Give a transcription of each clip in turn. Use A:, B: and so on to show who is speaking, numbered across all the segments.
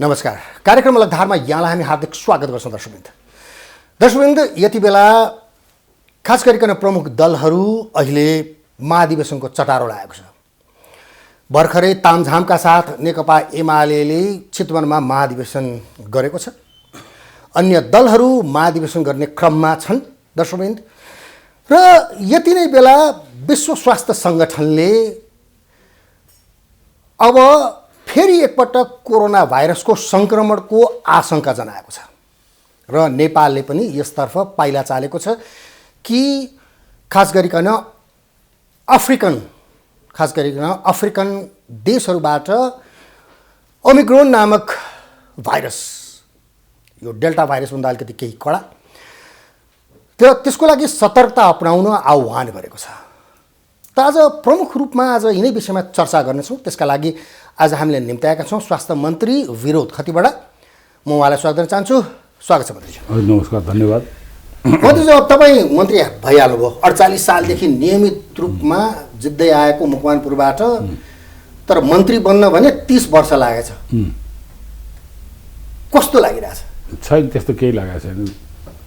A: नमस्कार। कार्यक्रम अलगधारमा यहाँलाई हामी हार्दिक स्वागत गर्छौँ दर्शकवृन्द। दर्शकवृन्द, यति बेला खास गरिकन प्रमुख दलहरू अहिले महाधिवेशनको चटारो लागेको छ। भर्खरै तामझामका साथ नेकपा एमाले चितवनमा महाधिवेशन गरेको छ। अन्य दलहरू महाधिवेशन गर्ने क्रममा छन् दर्शकवृन्द। र यति नै बेला विश्व स्वास्थ्य सङ्गठनले अब फेरि एकपटक कोरोना भाइरसको सङ्क्रमणको आशंका जनाएको छ र नेपालले पनि यसतर्फ पाइला चालेको छ कि खास गरिकन अफ्रिकन देशहरूबाट ओमिक्रोन नामक भाइरस, यो डेल्टा भाइरसभन्दा अलिकति केही कडा, तर त्यसको लागि सतर्कता अपनाउन आह्वान गरेको छ। त आज प्रमुख रूपमा आज यिनै विषयमा चर्चा गर्नेछौँ। त्यसका लागि आज हामीले निम्त्याएका छौँ स्वास्थ्य मन्त्री विनोद खतिवडा। म उहाँलाई स्वागत गर्न चाहन्छु। स्वागत छ मन्त्रीजी।
B: नमस्कार, धन्यवाद।
A: मन्त्रीजी, अब तपाईँ मन्त्री भइहाल्नुभयो। 48 सालदेखि नियमित रूपमा जित्दै आएको मकवानपुरबाट, तर मन्त्री बन्न भने 30 वर्ष लागेछ। कस्तो लागिरहेछ?
B: छैन, त्यस्तो केही लागेको छैन।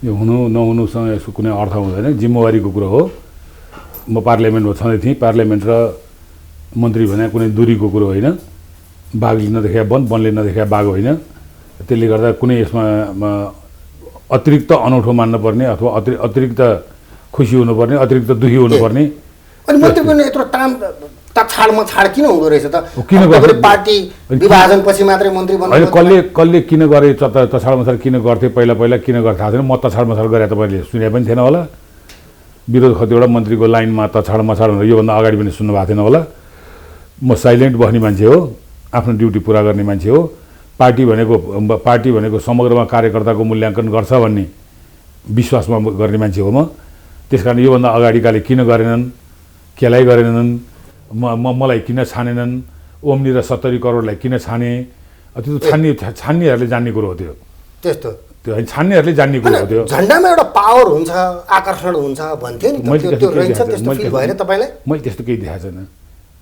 B: यो हुनु नहुनुसँग यसको कुनै अर्थ हुँदैन। जिम्मेवारीको कुरो हो। म पार्लियामेन्टमा छँदै थिएँ। पार्लियामेन्ट र मन्त्री भने कुनै दूरीको कुरो होइन। बाघले नदेखा वनले नदेखा बाघ होइन। त्यसले गर्दा कुनै यसमा अतिरिक्त अनौठो मान्नुपर्ने अथवा अतिरिक्त खुसी हुनुपर्ने, अतिरिक्त दुखी हुनुपर्ने।
A: अनि मन्त्री बन्ने यत्रो छाड किन हुँदो रहेछ त? किन गरे? पार्टी विभाजनपछि मात्रै मन्त्री बन्नु
B: होइन। कसले किन गरे, तछाड मछाड किन गर्थे, पहिला किन गर्थे थाहा छैन। म तछाड मछाड गरे तपाईँले सुने पनि थिएन होला। विरोध कतिवटा मन्त्रीको लाइनमा तछाड मछाड भनेर योभन्दा अगाडि पनि सुन्नुभएको थिएन होला। म साइलेन्ट बस्ने मान्छे हो, आफ्नो ड्युटी पुरा गर्ने मान्छे हो। पार्टी भनेको समग्रमा कार्यकर्ताको मूल्याङ्कन गर्छ भन्ने विश्वासमा गर्ने मान्छे हो म। त्यस कारण योभन्दा अगाडिकाले किन गरेनन्, केलाई गरेनन्, मलाई किन छानेनन्, ओम्नी र 70 करोडलाई किन छाने, त्यो छान्नेहरूले जान्ने कुरो हो। त्यो छान्नेहरूले जान्ने कुरो हो। त्यो
A: झन्डामा एउटा पावर हुन्छ, आकर्षण हुन्छ भन्थ्यो नि। मैले
B: त्यस्तो केही देखाएको छैन।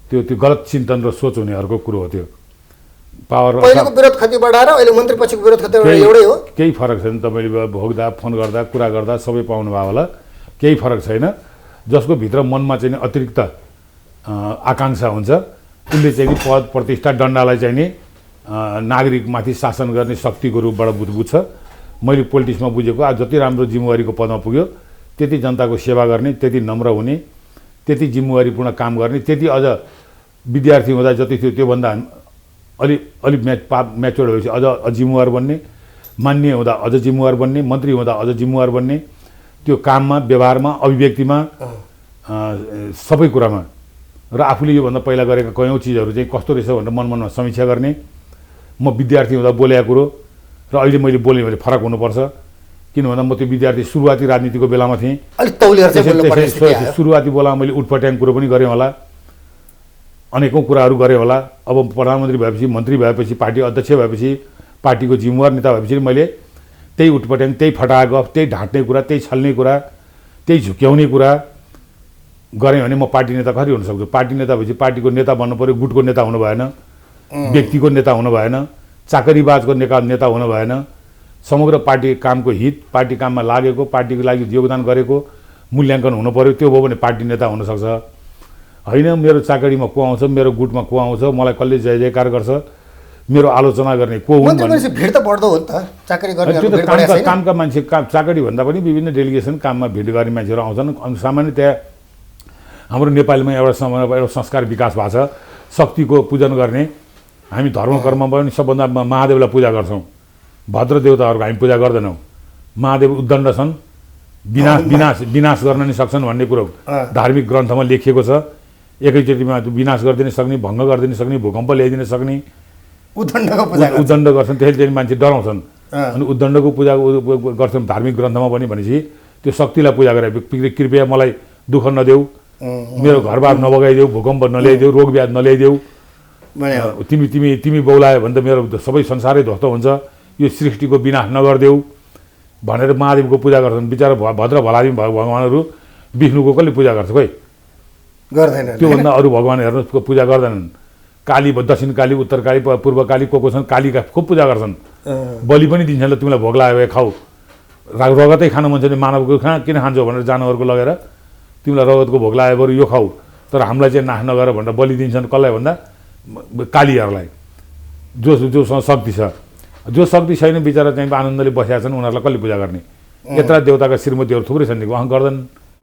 B: त्यो गलत चिन्तन र सोच हुनेहरूको कुरो हो। त्यो पावर
A: पहिलेको विरोध खति बढाएर अहिले मन्त्री पछिको विरोध खति एउटै हो।
B: केही फरक छैन। तपाईँले भोग्दा, फोन गर्दा, कुरा गर्दा सबै पाउनुभयो होला। केही फरक छैन। जसको भित्र मनमा चाहिँ अतिरिक्त आकाङ्क्षा हुन्छ, उसले चाहिँ नि पद प्रतिष्ठा दण्डलाई चाहिँ नि नागरिकमाथि शासन गर्ने शक्तिको रूपबाट बुझ्छ। मैले पोलिटिक्समा बुझेको, आज जति राम्रो जिम्मेवारीको पदमा पुग्यो त्यति जनताको सेवा गर्ने, त्यति नम्र हुने, त्यति जिम्मेवारीपूर्ण काम गर्ने, त्यति अझ विद्यार्थी हुँदा जति थियो त्योभन्दा अलि म्याच्योर्ड भएपछि अझ जिम्मेवार बन्ने, मान्य हुँदा अझ जिम्मेवार बन्ने, मन्त्री हुँदा अझ जिम्मेवार बन्ने, त्यो काममा, व्यवहारमा, अभिव्यक्तिमा, सबै कुरामा। र आफूले योभन्दा पहिला गरेका कयौँ चिजहरू चाहिँ कस्तो रहेछ भनेर मनमा समीक्षा गर्ने। म विद्यार्थी हुँदा बोलेको कुरो र अहिले मैले बोलेँ भने फरक हुनुपर्छ। किन भन्दा म त्यो विद्यार्थी सुरुवाती राजनीतिको बेलामा थिएँ। सुरुवाती बेलामा मैले उटपट्याङ कुरो पनि गरेँ होला, अनेकौँ कुराहरू गरेँ होला। अब प्रधानमन्त्री भएपछि, मन्त्री भएपछि, पार्टी अध्यक्ष भएपछि, पार्टीको जिम्मेवार नेता भएपछि मैले त्यही उटपट्याङ, त्यही फटाहा गफ, त्यही ढाँट्ने कुरा, त्यही छल्ने कुरा, त्यही झुक्याउने कुरा गरेँ भने म पार्टी नेता कसरी हुन सक्छु? पार्टी नेता भएपछि पार्टीको नेता बन्नु पऱ्यो। गुटको नेता हुनु भएन, व्यक्तिको नेता हुनु भएन, चाकरीबाजको नेता हुनु भएन। समग्र पार्टी कामको हित, पार्टी काममा लागेको, पार्टीको लागि योगदान गरेको मूल्याङ्कन हुनु पऱ्यो। त्यो भयो भने पार्टी नेता हुनसक्छ। होइन मेरो चाकरीमा को आउँछ, मेरो गुटमा को आउँछ, मलाई कसले जय जयकार गर्छ, मेरो आलोचना गर्ने को हुन् भन्ने
A: भिड त बढ्दो हो नि त। चाकरी गर्ने
B: कामका मान्छे, चाकरी भन्दा पनि विभिन्न डेलिगेसन काममा भिड गर्ने मान्छेहरू आउँछन्। अनि सामान्य त्यहाँ हाम्रो नेपालीमा एउटा संस्कार विकास भएको छ, शक्तिको पूजन गर्ने। हामी धर्म कर्ममा पनि सबभन्दा महादेवलाई पूजा गर्छौँ। भद्र देवताहरूको हामी पूजा गर्दैनौँ। महादेव उद्दण्ड छन्, विनाश गर्न नि सक्छन् भन्ने कुरो धार्मिक ग्रन्थमा लेखिएको छ। एकैचोटिमा विनाश गरिदिन सक्ने, भङ्ग गरिदिन सक्ने, भूकम्प ल्याइदिन सक्ने उद्दण्ड गर्छन्। त्यसले चाहिँ मान्छे डराउँछन्। अनि उद्दण्डको पूजा गर्छन् धार्मिक ग्रन्थमा पनि। भनेपछि त्यो शक्तिलाई पूजा गरे, कृपया मलाई दुःख नदेऊ, मेरो घरबार नबगाइदेऊ, भूकम्प नल्याइदेऊ, रोग व्याध नल्याइदेऊ, तिमी बौलायो भने त मेरो सबै संसारै ध्वस्त हुन्छ, यो सृष्टिको विनाश नगरिदेऊ भनेर महादेवको पूजा गर्छन्। बिचरा भद्र भलादी भगवानहरू विष्णुको कसले पूजा गर्छ? खोइ
A: गर्दैन।
B: त्योभन्दा अरू भगवानहरूको पूजा गर्दैनन्। काली दक्षिण काली उत्तर काली पूर्व काली को छन् कालीका खुब पूजा गर्छन् बलि पनि दिन्छन् ल तिमीलाई भोग लाग्यो खाऊ रगतै खान मन छ भने मानवको किन खान्छौ भनेर जानवरको लगेर तिमीलाई रगतको भोग लाग्यो बरु यो खाऊ तर हामीलाई चाहिँ नाश नगर भनेर बलि दिन्छन् कसलाई भन्दा कालीहरूलाई जोसँग शक्ति छ जो शक्ति छैन बिचरा चाहिँ आनन्दले बसेका छन् उनीहरूलाई कसले पूजा गर्ने यत्र देवताका श्रीमतीहरू थुप्रै छन् उहाँ गर्दैन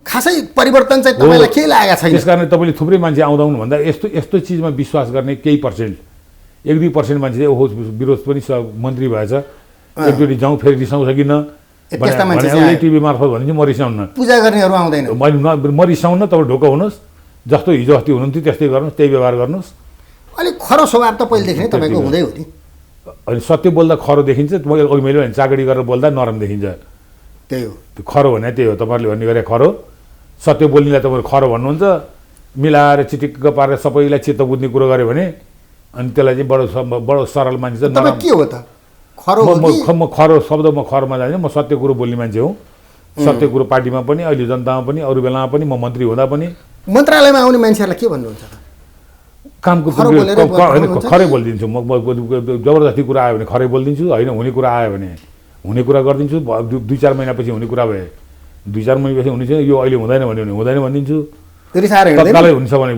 A: खासै परिवर्तन चाहिँ तपाईँलाई के लागेको छैन
B: त्यस कारण तपाईँले थुप्रै मान्छे आउँदाउनु भन्दा यस्तो यस्तो चिजमा विश्वास गर्ने केही पर्सेन्ट 1-2% मान्छे चाहिँ ओहो विरोध पनि मन्त्री भएछ एकचोटि जाउँ फेरि रिसाउँछ कि न टिभी मार्फत भने चाहिँ म रिसाउन्न
A: पूजा गर्नेहरू आउँदैन
B: म रिसाउन्न तपाईँ ढोका हुनुहोस् जस्तो हिजो अस्ति हुनुहुन्थ्यो त्यस्तै गर्नुहोस् त्यही व्यवहार गर्नुहोस्
A: अलिक खरो स्वभाव त पहिलेदेखि नै तपाईँको हुँदै हो नि
B: अनि सत्य बोल्दा खरो देखिन्छ अघि मैले भने चाकडी गरेर बोल्दा नरम देखिन्छ
A: त्यही हो
B: त्यो खरो भने त्यही हो तपाईँहरूले भन्ने गरे खरो सत्य बोल्नेलाई तपाईँहरू खरो भन्नुहुन्छ मिलाएर चिटिक्क पारेर सबैलाई चित्त बुझ्ने कुरो गऱ्यो भने अनि त्यसलाई चाहिँ बडो सरल मान्छे
A: तपाईँ के हो त खरो
B: म खरो शब्द म खरोमा जाँदिनँ म सत्य कुरो बोल्ने मान्छे हुँ सत्य कुरो पार्टीमा पनि अहिले जनतामा पनि अरू बेलामा पनि म मन्त्री हुँदा पनि
A: मन्त्रालयमा आउने मान्छेहरूलाई के भन्नुहुन्छ त
B: कामको खरै बोलिदिन्छु म जबरजस्ती कुरा आयो भने खरै बोलिदिन्छु होइन हुने कुरा आयो भने हुने कुरा गरिदिन्छु 2-4 महिनापछि हुने कुरा भए 2-4 महिनापछि हुने चाहिँ यो अहिले हुँदैन भने हुँदैन भनिदिन्छु तत्कालै हुन्छ भने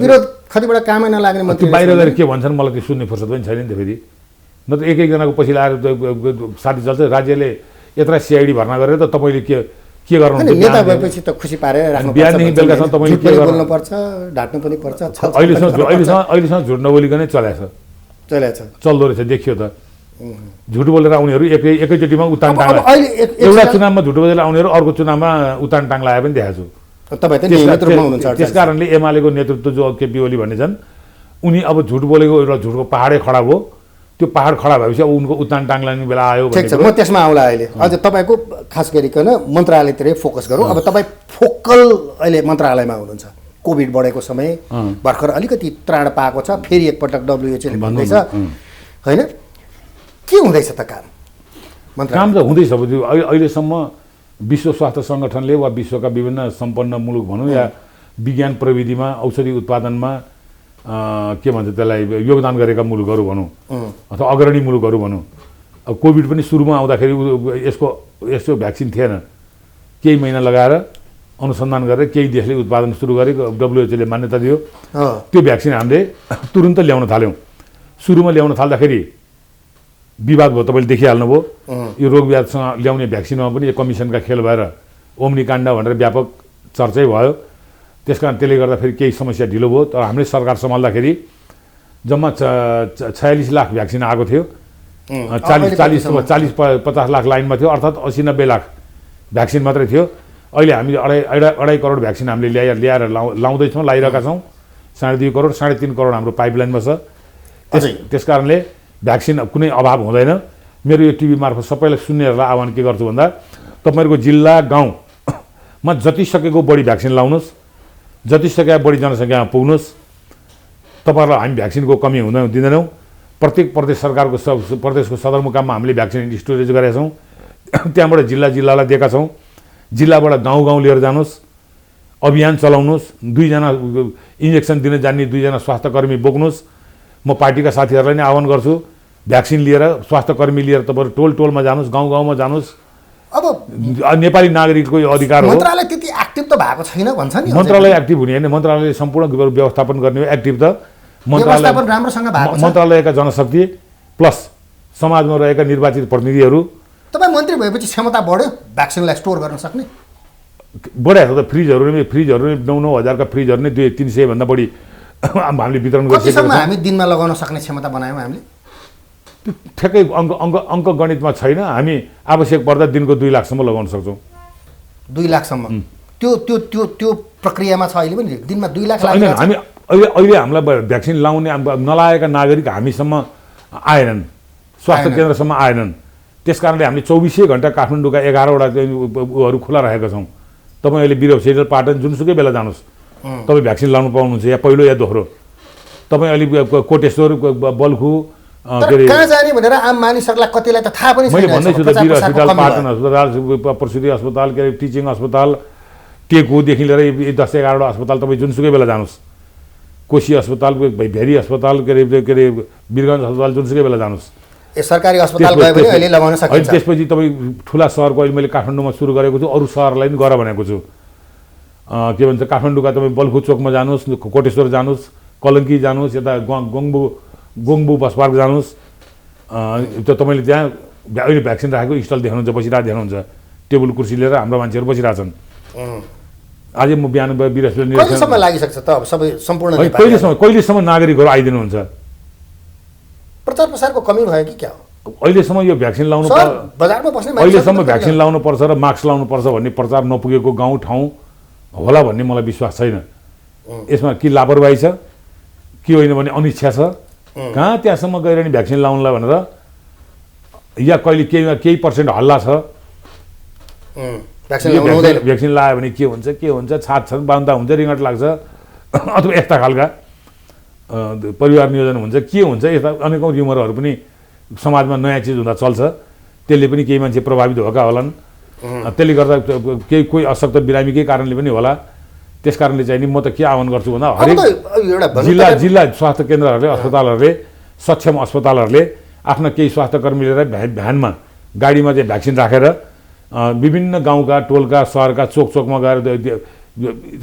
A: विरोध कतिबाट कामै नलाग्ने मन्त्री
B: बाहिर गएर के भन्छन् मलाई त्यो सुन्ने फुर्सद पनि छैन नि त फेरि नत्र एकजनाको पछि लगाएर साथी चल्छ राज्यले यत्र सिआइडी भर्ना गरेर त तपाईँले के गर्नुहुन्छ
A: नेता भएपछि त खुसी पारेर राख्नु पर्छ
B: बिहानदेखि बेलुकासम्म तपाईँले के
A: बोल्नु पर्छ ढाट्नु पनि पर्छ
B: अहिलेसम्म झुट नबोलिकनै चलेको छ चल्दो रहेछ देखियो त झुट बोलेर आउनेहरू एकैचोटिमा उतान टाङ्ला एउटा चुनावमा झुट बोलेर आउनेहरू अर्को चुनावमा उतान टाङ्लाए पनि देखाएको छु
A: तपाईँ त नियमित रूपमा हुनुहुन्छ
B: त्यस कारणले एमालेको नेतृत्व जो केपी ओली भन्ने छन् उनी अब झुट बोलेको एउटा झुटको पहाडै खडा भयो त्यो पहाड खडा भएपछि अब उनको उतान टाङ्लाने बेला आयो
A: ठिक छ म त्यसमा आउँला अहिले अझ तपाईँको खास गरिकन मन्त्रालयतिरै फोकस गरौँ अब तपाईँ फोकल अहिले मन्त्रालयमा हुनुहुन्छ कोभिड बढेको समय भर्खर अलिकति त्राण पाएको छ फेरि एकपटक डब्ल्युएचओले भन्दैछ होइन के हुँदैछ त
B: काम त हुँदैछ अहिलेसम्म विश्व स्वास्थ्य सङ्गठनले वा विश्वका विभिन्न सम्पन्न मुलुक भनौँ या विज्ञान प्रविधिमा औषधि उत्पादनमा के भन्छ त्यसलाई योगदान गरेका मुलुकहरू भनौँ अथवा अग्रणी मुलुकहरू भनौँ अब कोभिड पनि सुरुमा आउँदाखेरि यसको भ्याक्सिन थिएन केही महिना लगाएर अनुसन्धान गरेर केही देशले उत्पादन सुरु गरे डब्ल्युएचओले मान्यता दियो त्यो भ्याक्सिन हामीले तुरुन्त ल्याउन थाल्यौँ सुरुमा ल्याउन थाल्दाखेरि विवाद भयो तपाईँले देखिहाल्नुभयो यो रोग व्याधिसँग ल्याउने भ्याक्सिनमा पनि कमिसनका खेल भएर ओम्निकाण्ड भनेर व्यापक चर्चै भयो त्यसकारण त्यसले गर्दा फेरि केही समस्या ढिलो भयो तर हामीले सरकार सम्हाल्दाखेरि जम्मा 46 लाख भ्याक्सिन आएको थियो 40-50 लाख लाइनमा थियो अर्थात् 80-90 लाख भ्याक्सिन मात्रै थियो अहिले हामीले अढाई करोड भ्याक्सिन हामीले ल्याएर लाउँदैछौँ लगाइरहेका छौँ 2.5 करोड 3.5 करोड हाम्रो पाइपलाइनमा छ त्यस कारणले भ्याक्सिन कुनै अभाव हुँदैन मेरो यो टिभी मार्फत सबैलाई सुन्नेहरूलाई आह्वान के गर्छु भन्दा तपाईँहरूको जिल्ला गाउँमा जति सकेको बढी भ्याक्सिन लाउनुहोस् जति सके बढी जनसङ्ख्यामा पुग्नुहोस् तपाईँहरूलाई हामी भ्याक्सिनको कमी हुँदैन दिँदैनौँ प्रत्येक प्रदेश सरकारको प्रदेशको सदरमुकाममा हामीले भ्याक्सिन स्टोरेज गरेका छौँ त्यहाँबाट जिल्लालाई दिएका छौँ जिल्लाबाट गाउँ लिएर जानुहोस् अभियान चलाउनुहोस् 2जना इन्जेक्सन दिन जान्ने 2जना स्वास्थ्यकर्मी बोक्नुहोस् म पार्टीका साथीहरूलाई नै आह्वान गर्छु भ्याक्सिन लिएर स्वास्थ्यकर्मी लिएर तपाईँहरू टोलमा जानुहोस् गाउँमा जानुहोस्
A: अब
B: नेपाली नागरिकको यो अधिकार हो
A: मन्त्रालय त्यति एक्टिभ त भएको छैन भन्छ नि
B: मन्त्रालय एक्टिभ हुने होइन मन्त्रालयले सम्पूर्ण व्यवस्थापन गर्ने हो एक्टिभ त मन्त्रालयका जनशक्ति प्लस समाजमा रहेका निर्वाचित प्रतिनिधिहरू
A: तपाईँ मन्त्री भएपछि क्षमता बढ्यो भ्याक्सिनलाई स्टोर गर्न सक्ने
B: बढाएको छ फ्रिजहरू नै 9-9 हजारका फ्रिजहरू नै 200-300 भन्दा बढी हामीले वितरण
A: गरिसकेका छौँ हामी दिनमा लगाउन सक्ने क्षमता बनायौँ हामीले
B: ठ्याक्कै अङ्क गणितमा छैन हामी आवश्यक पर्दा दिनको 2 लाखसम्म लगाउन सक्छौँ
A: 2 लाखसम्म त्यो प्रक्रियामा छ अहिले पनि दिनमा 2 लाख
B: होइन हामी अहिले हामीलाई भ्याक्सिन लाउने नलागेका नागरिक हामीसम्म आएनन् स्वास्थ्य केन्द्रसम्म आएनन् त्यस कारणले हामीले 24 घण्टा काठमाडौँका 11वटा उहरू खुला राखेका छौँ तपाईँ अहिले बिरौ सेटल पाटन जुनसुकै बेला जानुहोस् तपाईँ भ्याक्सिन लाउनु पाउनुहुन्छ या पहिलो या दोस्रो तपाईँ अहिले कोटेश्वर बल्खु
A: कहाँ जाने भनेर आम मानिसहरूलाई कतिलाई त थाहा पनि छैन
B: मैले भन्दैछु त बिर अस्पताल पाटन अस्पताल प्रसुति अस्पताल के अरे टिचिङ अस्पताल टेकुदेखि लिएर 10-11वटा अस्पताल तपाईँ जुनसुकै बेला जानुहोस् कोशी अस्पताल, भेरी अस्पताल, के अरे वीरगञ्ज अस्पताल जुनसुकै बेला जानुहोस्।
A: सरकारी अस्पताल गए पनि अहिले लगाउन सकिन्छ।
B: त्यसपछि तपाईँ ठुला सहरको अहिले मैले काठमाडौँमा सुरु गरेको छु, अरू सहरलाई पनि गर भनेको छु। के भन्छ, काठमाडौँका तपाईँ बल्खु चोकमा जानुहोस्, कोटेश्वर जानुहोस्, कलङ्की जानुहोस्, यता गोङबु बस पार्क जानुहोस्। त्यो तपाईँले त्यहाँ अहिले भ्याक्सिन राखेको स्टल देख्नुहुन्छ, बसिरहेको देख्नुहुन्छ, टेबल कुर्सी लिएर हाम्रो मान्छेहरू बसिरहेछन्। अझै म बिहान बिरासले
A: कहिलेसम्म लागिसक्छ त अब सबै सम्पूर्ण
B: कहिलेसम्म नागरिकहरू आइदिनुहुन्छ?
A: प्रचार प्रसारको कमी भयो कि क्या हो?
B: अहिलेसम्म यो भ्याक्सिन लाउनु
A: बजारमा बस्ने
B: अहिलेसम्म भ्याक्सिन लाउनु पर्छ र मास्क लाउनु पर्छ भन्ने प्रचार नपुगेको गाउँ ठाउँ होला भन्ने मलाई विश्वास छैन। यसमा कि लापरवाही छ कि होइन भने अनिच्छा छ। कहाँ त्यहाँसम्म गएर नि भ्याक्सिन लाउनुलाई भनेर या कहिले केही पर्सेन्ट हल्ला छ। भ्याक्सिन लायो भने के हुन्छ, छाट्छन्, बान्दा हुन्छ, रिङ्गट लाग्छ, अथवा यस्ता खालका परिवार नियोजन हुन्छ, के हुन्छ, यस्ता अनेकौँ र्युमरहरू पनि समाजमा नयाँ चिज हुँदा चल्छ। त्यसले पनि केही मान्छे प्रभावित भएका होलान्। त्यसले गर्दा कोही अशक्त बिरामीकै कारणले पनि होला। त्यस कारणले चाहिँ नि म त के आह्वान गर्छु भन्दा हरेक जिल्ला स्वास्थ्य केन्द्रहरूले, अस्पतालहरूले, सक्षम अस्पतालहरूले आफ्ना केही स्वास्थ्य कर्मी लिएर भ्यानमा गाडीमा चाहिँ भ्याक्सिन राखेर विभिन्न गाउँका, टोलका, सहरका चोकमा गएर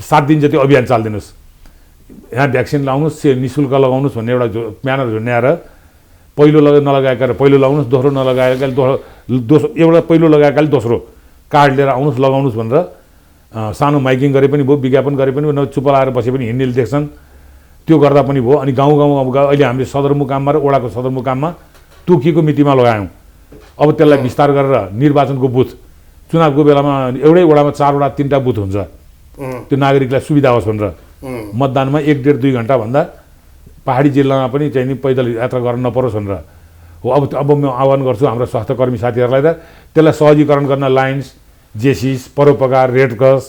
B: 7 दिन जति अभियान चालिदिनुहोस्। यहाँ भ्याक्सिन लाउनुहोस्, निःशुल्क लगाउनुहोस् भन्ने एउटा ब्यानर झुन्ड्याएर पहिलो नलगाएका पहिलो लाउनुहोस्, दोस्रो नलगाएका दोस्रो, एउटा पहिलो लगाएकाले दोस्रो कार्ड लिएर आउनुहोस्, लगाउनुहोस् भनेर सानो माइकिङ गरे पनि भयो, विज्ञापन गरे पनि भयो, चुप लाएर बसे पनि हिँड्नेले देख्छन्। त्यो गर्दा पनि भयो। अनि गाउँ अहिले हामीले सदरमुकाममा र वडाको सदरमुकाममा तोकिएको मितिमा लगायौँ। अब त्यसलाई विस्तार गरेर निर्वाचनको बुथ, चुनावको बेलामा एउटै वडामा 4 वटा 3टा बुथ हुन्छ, त्यो नागरिकलाई सुविधा होस् भनेर मतदानमा 1.5-2 घन्टाभन्दा पहाडी जिल्लामा पनि चाहिँ नि पैदल यात्रा गर्न नपरोस् भनेर हो। अब म आह्वान गर्छु हाम्रो स्वास्थ्य कर्मी साथीहरूलाई त त्यसलाई सहजीकरण गर्न लायन्स, जेसिस, परोपकार, रेड क्रस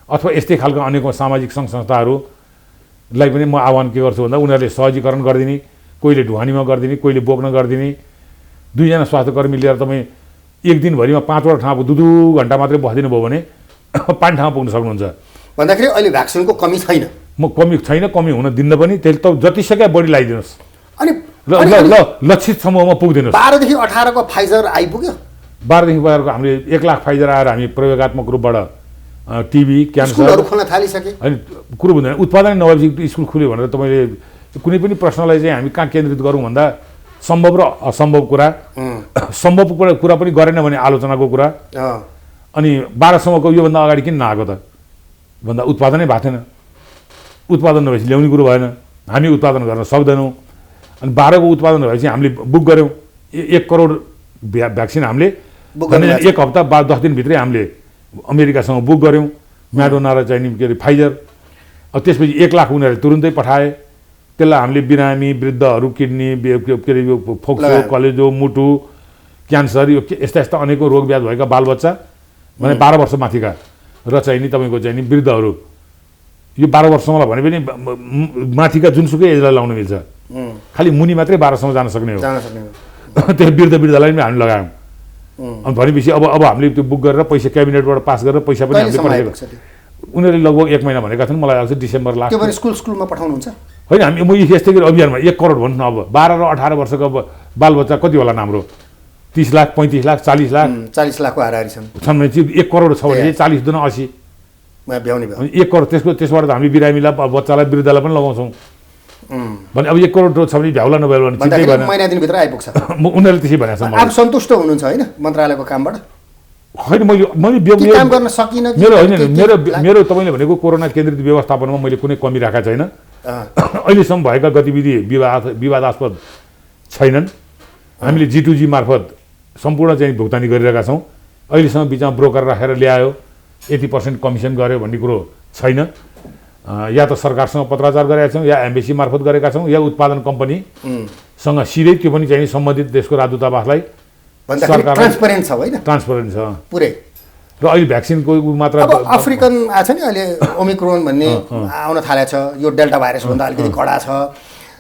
B: अथवा यस्तै खालका अनेकौँ सामाजिक सङ्घ संस्थाहरूलाई पनि म आह्वान के गर्छु भन्दा उनीहरूले सहजीकरण गरिदिने, कोहीले ढुवानीमा गरिदिने, कोहीले बोक्न गरिदिने। 2 जना स्वास्थ्य कर्मी लिएर तपाईँ एक दिनभरिमा 5 वटा ठाउँ 2 घन्टा मात्रै बसिदिनु भयो भने 5 ठाउँ पुग्न सक्नुहुन्छ।
A: भन्दाखेरि अहिले भ्याक्सिनको कमी छैन।
B: कमी छैन, कमी हुन दिन्न पनि। त्यसले त जतिसक्यो बढी लगाइदिनुहोस्
A: अनि
B: लक्षित समूहमा पुगिदिनुहोस्।
A: 12 देखि 18 को फाइजर आइपुग्यो।
B: 12 देखि 12 को हामीले 1 लाख फाइजर आएर हामी प्रयोगात्मक रूपबाट टिबी, क्यान्सर
A: स्कुलहरू खोल्न थालिसके।
B: अनि कुरो बुझ्दैन, उत्पादन नभएपछि स्कुल खुल्यो भनेर तपाईँले कुनै पनि प्रश्नलाई चाहिँ हामी कहाँ केन्द्रित गरौँ भन्दा सम्भव र असम्भव कुरा, सम्भव कुरा पनि गरेन भने आलोचनाको कुरा। अनि 12 सम्मको योभन्दा अगाडि किन नआएको त भन्दा उत्पादनै भएको थिएन। उत्पादन नभएपछि ल्याउने कुरो भएन, हामी उत्पादन गर्न सक्दैनौँ। अनि 12 को उत्पादन भएपछि हामीले बुक गऱ्यौँ 1 करोड भ्याक्सिन। हामीले 1 हप्ता 10 दिनभित्रै हामीले अमेरिकासँग बुक गऱ्यौँ, म्याडोना र चाहिँ के अरे फाइजर। अब त्यसपछि 1 लाख उनीहरूले तुरुन्तै पठाए। त्यसलाई हामीले बिरामी, वृद्धहरू, किडनी, के अरे यो फोक्सो, कलेजो, मुटु, क्यान्सर, यो यस्ता यस्ता अनेकौँ रोग व्याध भएका बालबच्चा भने 12 वर्ष माथिका र चाहिँ नि तपाईँको चाहिँ नि वृद्धहरू, यो 12 वर्षसम्मलाई भने पनि माथिका जुनसुकै एजलाई लाउन मिल्छ। खालि मुनि मात्रै 12 सम्म जान सक्ने हो। त्यो वृद्धलाई पनि हामी लगायौँ। अनि भनेपछि अब हामीले त्यो बुक गरेर पैसा क्याबिनेटबाट पास गरेर पैसा पनि हामीले पठाएको। उनीहरूले लगभग 1 महिना भनेका थिएन, मलाई लाग्छ डिसेम्बर लास्ट।
A: त्यो पनि स्कुलमा पठाउनुहुन्छ?
B: होइन, हामी म यस्तै गरी अभियानमा 1 करोड भन्नु न। अब 12 र 18 वर्षको बालबच्चा कति होला हाम्रो? 30 लाख, 35 लाख, 40 लाख,
A: 40 लाखको हाराहारी छन्
B: भने चाहिँ 1 करोड छ भने 40 दुना 80
A: भ्याउने भयो।
B: 1 करोड त्यसबाट त हामी बिरामीलाई, बच्चालाई, वृद्धलाई पनि लगाउँछौँ भने अब 1 करोड छ भने भ्याउला नभ्याउला भने चिन्तै भएन।
A: महिना दिनभित्र आइपुग्छ।
B: उनीहरूले त्यसै भनेको छ।
A: अब सन्तुष्ट हुनुहुन्छ होइन मन्त्रालयको कामबाट?
B: होइन, मैले
A: काम गर्न सकिन।
B: मेरो तपाईँले भनेको कोरोना केन्द्रित व्यवस्थापनमा मैले कुनै कमी राखेको छैन। अहिलेसम्म भएका गतिविधि विवादास्पद छैनन्। हामीले G2G मार्फत सम्पूर्ण चाहिँ भुक्तानी गरिरहेका छौँ। अहिलेसम्म बिचमा ब्रोकर राखेर ल्यायो, 80% कमिसन गर्यो भन्ने कुरो छैन। या त सरकारसँग पत्राचार गरेका छौँ, या एम्बेसी मार्फत गरेका छौँ, या उत्पादन कम्पनीसँग सिधै, त्यो पनि चाहिँ सम्बन्धित देशको राजदूतावासलाई
A: सरकार ट्रान्सपरेन्ट छ होइन?
B: ट्रान्सपरेन्ट छ
A: पुरै।
B: र अहिले भ्याक्सिनको मात्रा
A: अफ्रिकन आएको छ नि अहिले ओमिक्रोन भन्ने आउन थालेको छ। यो डेल्टा भाइरसभन्दा अलिकति कडा छ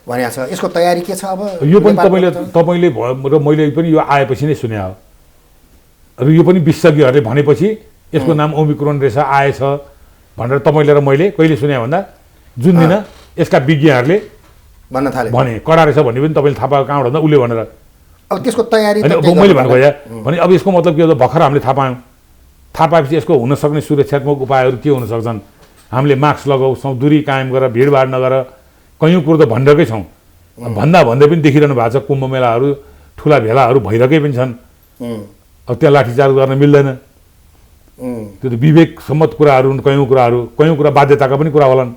A: भनेको छ। यसको तयारी के छ अब?
B: यो पनि तपाईँले र मैले पनि यो आएपछि नै सुने हो। र यो पनि विशेषज्ञहरूले भनेपछि यसको नाम ओमिक्रोन रहेछ, आएछ भनेर तपाईँले र मैले कहिले सुने भन्दा जुन दिन यसका विज्ञहरूले
A: भन्न थाले
B: भने कडा रहेछ भन्ने पनि तपाईँले थाहा पाएको कहाँबाट भन्दा उसले भनेर
A: अब त्यसको तयारी
B: होइन अब मैले भनेको या भने अब यसको मतलब के हो भर्खर हामीले थाहा पायौँ थाहा पाएपछि यसको हुनसक्ने सुरक्षात्मक उपायहरू के हुन सक्छन् हामीले मास्क लगाउँछौँ दूरी कायम गरेर भिडभाड नगर कैयौँ कुरो त भनिरहेकै छौँ भन्दा भन्दै पनि देखिरहनु भएको छ कुम्भ मेलाहरू ठुला भेलाहरू भइरहेकै पनि छन् अब त्यहाँ लाठीचार्ज गर्न मिल्दैन त्यो त विवेक सम्मत कुराहरू हुन् कैयौँ कुरा बाध्यताका पनि कुरा होलान्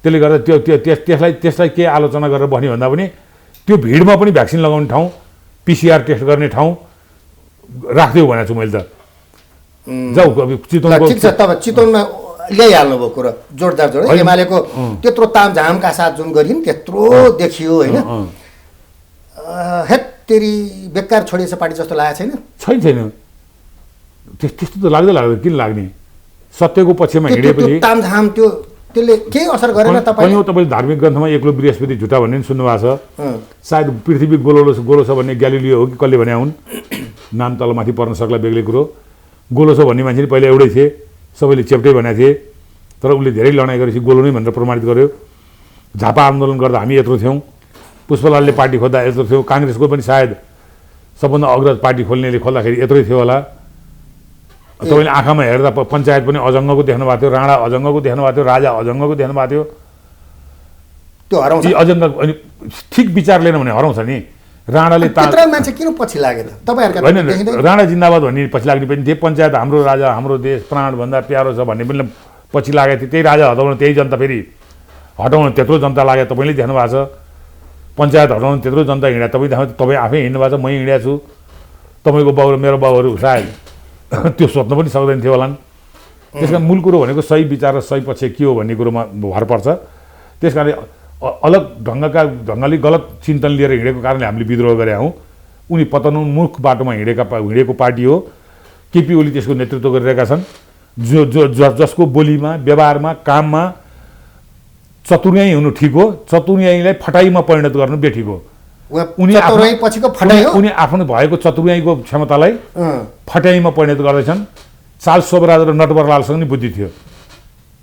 B: त्यसले गर्दा त्यसलाई के आलोचना गरेर बस्ने भन्दा पनि त्यो भिडमा पनि भ्याक्सिन लगाउने ठाउँ PCR टेस्ट गर्ने ठाउँ राख्दियो भनेको छु मैले त जाऊ अब चितवनको
A: ठिक छ तपाईँ चितवनमा ल्याइहाल्नुभयो कुरो जोडदार एमालेको त्यत्रो तामझामका साथ जुन गरिन् त्यत्रो देखियो होइन हेत्तेरी बेकार छोडिएछ पार्टी जस्तो लागेको
B: छैन त्यस्तो त लाग्दैन किन लाग्ने सत्यको पक्षमा हिँडेपछि
A: तामझाम त्यसले केही असर गरेन
B: तपाईँ तपाईँले धार्मिक ग्रन्थमा एक्लो बृहस्पति झुटा भन्ने पनि सुन्नुभएको छ सायद पृथ्वी गोलो छ भन्ने ग्यालिलियो हो कि कसले भने हुन् नाम तल माथि पर्न सक्ला बेग्लै कुरो गोलो छ भन्ने मान्छे पहिला एउटै थिए सबैले चेप्टै भनेको थिए तर उसले धेरै लडाइँ गरेपछि गोलो नै भनेर प्रमाणित गर्यो झापा आन्दोलन गर्दा हामी यत्रो थियौँ पुष्पलालले पार्टी खोज्दा यत्रो थियौँ काङ्ग्रेसको पनि सायद सबभन्दा अग्रज पार्टी खोल्नेले खोल्दाखेरि यत्रै थियो होला तपाईँले आँखामा हेर्दा पञ्चायत पनि अजङ्गको देख्नु भएको थियो राणा अजङ्गको देख्नु भएको थियो राजा अजङ्गको देख्नु भएको थियो
A: त्यो हराउँछ
B: अजङ्ग अनि ठिक विचार लिएन भने हराउँछ नि राणाले
A: मान्छे किन पछि लागे त तपाईँहरुका
B: होइन राणा जिन्दाबाद भन्ने पछि लाग्ने पनि थिए पञ्चायत हाम्रो राजा हाम्रो देश प्राणभन्दा प्यारो छ भन्ने पनि पछि लागेको थियो त्यही राजा हटाउन त्यही जनता फेरि हटाउन त्यत्रो जनता लाग्यो तपाईँले देख्नु भएको छ पञ्चायत हटाउन त्यत्रो जनता हिँड्या तपाईँ आफै हिँड्नु भएको छ मै हिँडेको छु तपाईँको बाउ र मेरो बाउहरू सायद त्यो सोध्न पनि सक्दैन थियो होलान् त्यस कारण मूल कुरो भनेको सही विचार र सही पक्ष के हो भन्ने कुरोमा भर पर्छ त्यस कारण अलग ढङ्गले गलत चिन्तन लिएर हिँडेको कारणले हामीले विद्रोह गरे हौँ उनी पतनोन्मुख बाटोमा हिँडेको पार्टी हो केपी ओली त्यसको नेतृत्व गरिरहेका छन् जसको बोलीमा व्यवहारमा काममा चतुर्याई हुनु ठिक हो चतुर्याईलाई फटाइमा परिणत गर्नु बेठिक हो उनी आफ्नो भएको चतुर्याईको क्षमतालाई फटाइमा परिणत गर्दैछन् चार्ल्स सोबराज र नटवरलालसँग नि बुद्धि थियो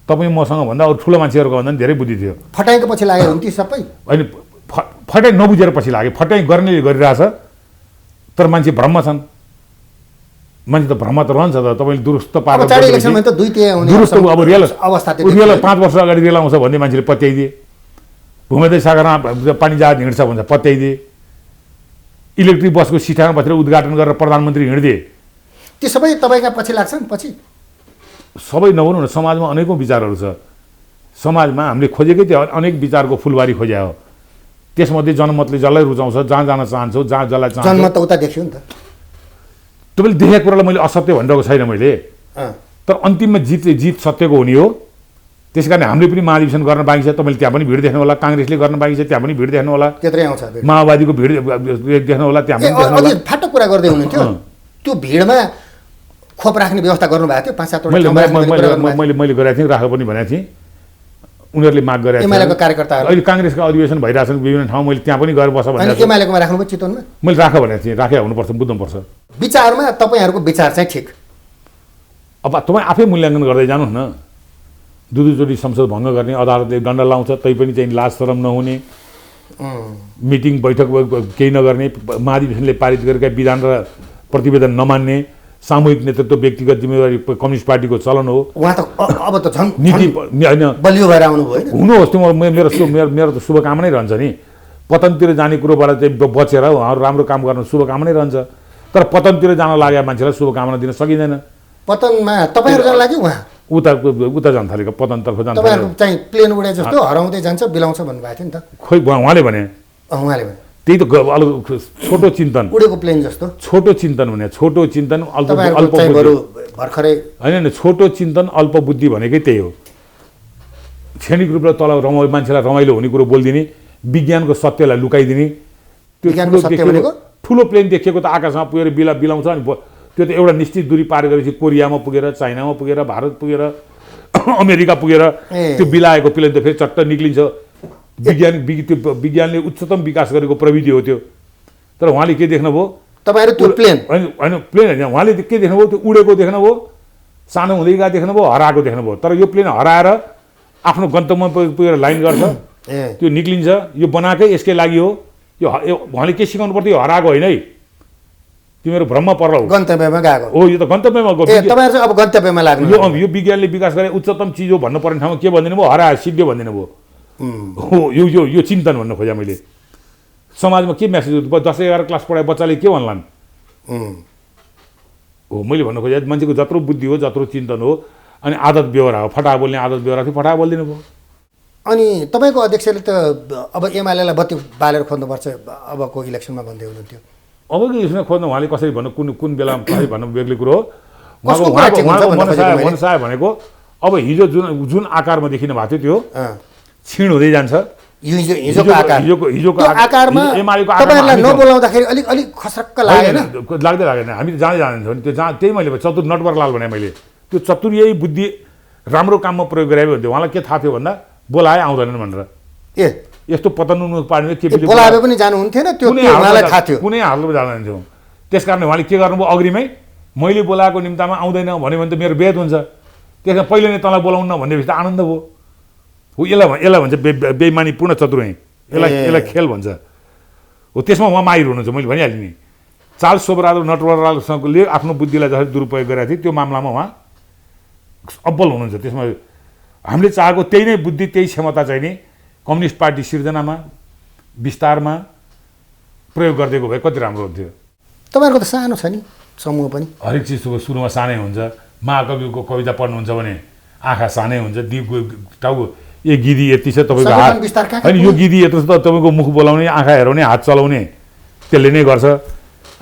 B: तपाईँ मसँग भन्दा अरू ठुलो मान्छेहरूको भन्दा पनि धेरै बुद्धि थियो
A: फटाइको पछि लाग्यो हुन्थ्यो सबै
B: होइन फटाइ नबुझेर पछि लाग्यो फटाइ गर्नेले गरिरहेछ तर मान्छे भ्रममा छन् मान्छे त भ्रममा त रहन्छ त तपाईँले दुरुस्त पारेर दुरुस्त अब रियल अवस्था 5 वर्ष अगाडि रेल आउँछ भन्ने मान्छेले पत्याइदिए भूमध्य सागरमा पानी जहाज हिँड्छ भन्छ पत्याइदिए इलेक्ट्रिक बसको सिटामा बसेर उद्घाटन गरेर प्रधानमन्त्री हिँडिदिए
A: ती सबै तपाईँका पछि लाग्छन् पछि
B: सबै नभनौँ न समाजमा अनेकौँ विचारहरू छ समाजमा हामीले खोजेकै त्यो अनेक विचारको फुलबारी खोज्या हो त्यसमध्ये जनमतले जसलाई रुचाउँछ जहाँ जान चाहन्छौ जहाँ जसलाई चाहन्छ
A: जनमत त उता देख्यो नि त
B: तपाईँले देखेको कुरालाई मैले असत्य भनिरहेको छैन मैले तर अन्तिममा जित सत्यको हुने हो त्यस कारण हामीले पनि महाधिवेशन गर्न बाँकी छ तपाईँले त्यहाँ पनि भिड देख्नु होला काङ्ग्रेसले गर्न बाँकी छ त्यहाँ पनि भिड देख्नु होला
A: त्यत्रै आउँछ
B: माओवादीको भिड देख्नु होला त्यहाँ पनि देख्नु होला
A: फाटो कुरा गर्दै हुनुहुन्थ्यो त्यो भिडमा खोप राख्ने व्यवस्था गर्नुभएको थियो 5-7
B: मैले गरेको थिएँ राख पनि भनेको थिएँ उनीहरूले माग गरेको
A: एमालेको कार्यकर्ताहरू
B: अहिले काङ्ग्रेसका अधिवेशन भइरहेछन् विभिन्न ठाउँ मैले त्यहाँ पनि गएर बस भनेको
A: एमालेकोमा राख्नुभयो चितवनमा
B: मैले राख भनेको थिएँ राखे हुनुपर्छ बुझ्नुपर्छ
A: विचारमा तपाईँहरूको विचार चाहिँ ठिक
B: अब तपाईँ आफै मूल्याङ्कन गर्दै जानुहोस् न दुईचोटि संसद भङ्ग गर्ने अदालतले दण्ड लाउँछ तैपनि चाहिँ लाज शरम नहुने मिटिङ बैठक केही नगर्ने महाधिवेशनले पारित गरेका विधान र प्रतिवेदन नमान्ने सामूहिक नेतृत्व व्यक्तिगत जिम्मेवारी कम्युनिस्ट पार्टीको चलन हो
A: उहाँ त अब त झन्
B: नीति होइन
A: बलियो भएर आउनुभयो
B: हुनुहोस् त्यो मेरो त शुभकामना नै रहन्छ नि पतनतिर जाने कुरोबाट चाहिँ बचेर उहाँहरू राम्रो काम गर्न शुभकामना नै रहन्छ तर पतनतिर जान लागेका मान्छेलाई शुभकामना दिन सकिँदैन
A: पतनमा तपाईँहरू जान लाग्यो
B: उता जान थालेको पतनतर्फ जान
A: तपाईँहरू चाहिँ प्लेन उडे जस्तो हराउँदै जान्छ बिलाउँछ भन्नुभएको थियो नि त
B: खोइ उहाँले भने त्यही त अलिक छोटो चिन्तन
A: उडेको प्लेन जस्तो
B: छोटो चिन्तन भने छोटो चिन्तन अल्प
A: भर्खरै
B: होइन छोटो चिन्तन अल्प बुद्धि भनेकै त्यही हो क्षणिक रूपले तल मान्छेलाई रमाइलो हुने कुरो बोलिदिने विज्ञानको सत्यलाई लुकाइदिने त्यो ठुलो प्लेन देखिएको त आकाशमा पुगेर बिलाउँछ अनि त्यो त एउटा निश्चित दूरी पार गरेपछि कोरियामा पुगेर चाइनामा पुगेर भारत पुगेर अमेरिका पुगेर त्यो बिलाएको प्लेन त फेरि चट्ट निक्लिन्छ विज्ञानले उच्चतम विकास गरेको प्रविधि हो त्यो तर उहाँले के देख्नुभयो
A: तपाईँहरू त्यो प्लेन
B: होइन प्लेन होइन उहाँले के देख्नुभयो त्यो उडेको देख्नुभयो सानो हुँदै गएको देख्नुभयो हराएको देख्नुभयो तर यो प्लेन हराएर आफ्नो गन्तव्यमा पुगेर लाइन गर्छ त्यो निक्लिन्छ यो बनाएकै यसकै लागि हो यो उहाँले के सिकाउनु पर्थ्यो यो हराएको होइन है तिमीहरू भ्रममा पर्ला हो
A: गन्तव्यमा गएको
B: हो यो त गन्तव्यमा
A: तपाईहरु चाहिँ अब गन्तव्यमा लाग्नु
B: यो विज्ञानले विकास गरे उच्चतम चिज हो भन्नु पर्ने ठाउँमा के भनिदिनु भयो हरायो सिद्धियो भनिदिनु भयो हो यो चिन्तन भन्न खोजेँ मैले समाजमा के मेसेज 10-11 क्लास पढाए बच्चाले के भन्लान् हो मैले भन्नु खोजेँ मान्छेको जत्रो बुद्धि हो जत्रो चिन्तन हो अनि आदत व्यवहार हो फटा बोल्ने आदत व्यवहार थियो फटा बोलिदिनु भयो
A: अनि तपाईँको अध्यक्षले त अब एमालेलाई बत्ती बालेर खोज्नुपर्छ अबको इलेक्सनमा भन्दै हुनुहुन्थ्यो
B: अबको इलेक्सनमा खोज्नु उहाँले कसरी भन्नु कुन बेलामा कसरी भन्नु बेग्लै कुरो हो उहाँको मनसाय भनेको अब हिजो जुन आकारमा देखिनु भएको थियो त्यो क्षीण हुँदै जान्छ
A: हिजोको आकारमा तपाईहरुलाई नबोलाउँदाखेरि अलिक खसरक्क लागेन
B: लाग्दैन हामी त जाँदै जाँदैछौँ नि त्यो त्यही मैले चतुर नटवरलाल भने मैले त्यो चतुर्यै बुद्धि राम्रो काममा प्रयोग गरे भन्थ्यो उहाँलाई के थाहा थियो भन्दा बोलाए आउँदैनन् भनेर यस्तो पतन पार्ने के
A: बोलाए पनि जानुहुन्थेन त्यो उहाँलाई थाहा थियो
B: कुनै हालतमा जाँदैन थियौँ त्यसकारण उहाँले के गर्नुभयो अग्रिमै मैले बोलाएको निम्तामा आउँदैन भन्यो भने त मेरो बेद हुन्छ त्यसमा पहिले नै तँलाई बोलाउन भनेपछि त आनन्द भयो हो यसलाई भन्छ बेइमानीपूर्ण चतुर्य यसलाई खेल भन्छ हो त्यसमा उहाँ माहिर हुनुहुन्छ मैले भनिहालेँ नि चार्ल्स शोभराज नटवरलालसँगले आफ्नो बुद्धिलाई जसरी दुरुपयोग गरेको थियो त्यो मामलामा उहाँ अब्बल हुनुहुन्छ त्यसमा हामीले चाहेको त्यही नै बुद्धि त्यही क्षमता चाहिँ नि कम्युनिस्ट पार्टी सिर्जनामा विस्तारमा प्रयोग गरिदिएको भए कति राम्रो हुन्थ्यो
A: तपाईँहरूको त सानो छ नि समूह पनि
B: हरेक चिजको सुरुमा सानै हुन्छ महाकविको कविता पढ्नुहुन्छ भने आँखा सानै हुन्छ दिपको टाउको ए गिदी यति छ तपाईँको हात होइन यो गिदी यत्रो छ त तपाईँको मुख बोलाउने आँखा हेराउने हात चलाउने त्यसले नै गर्छ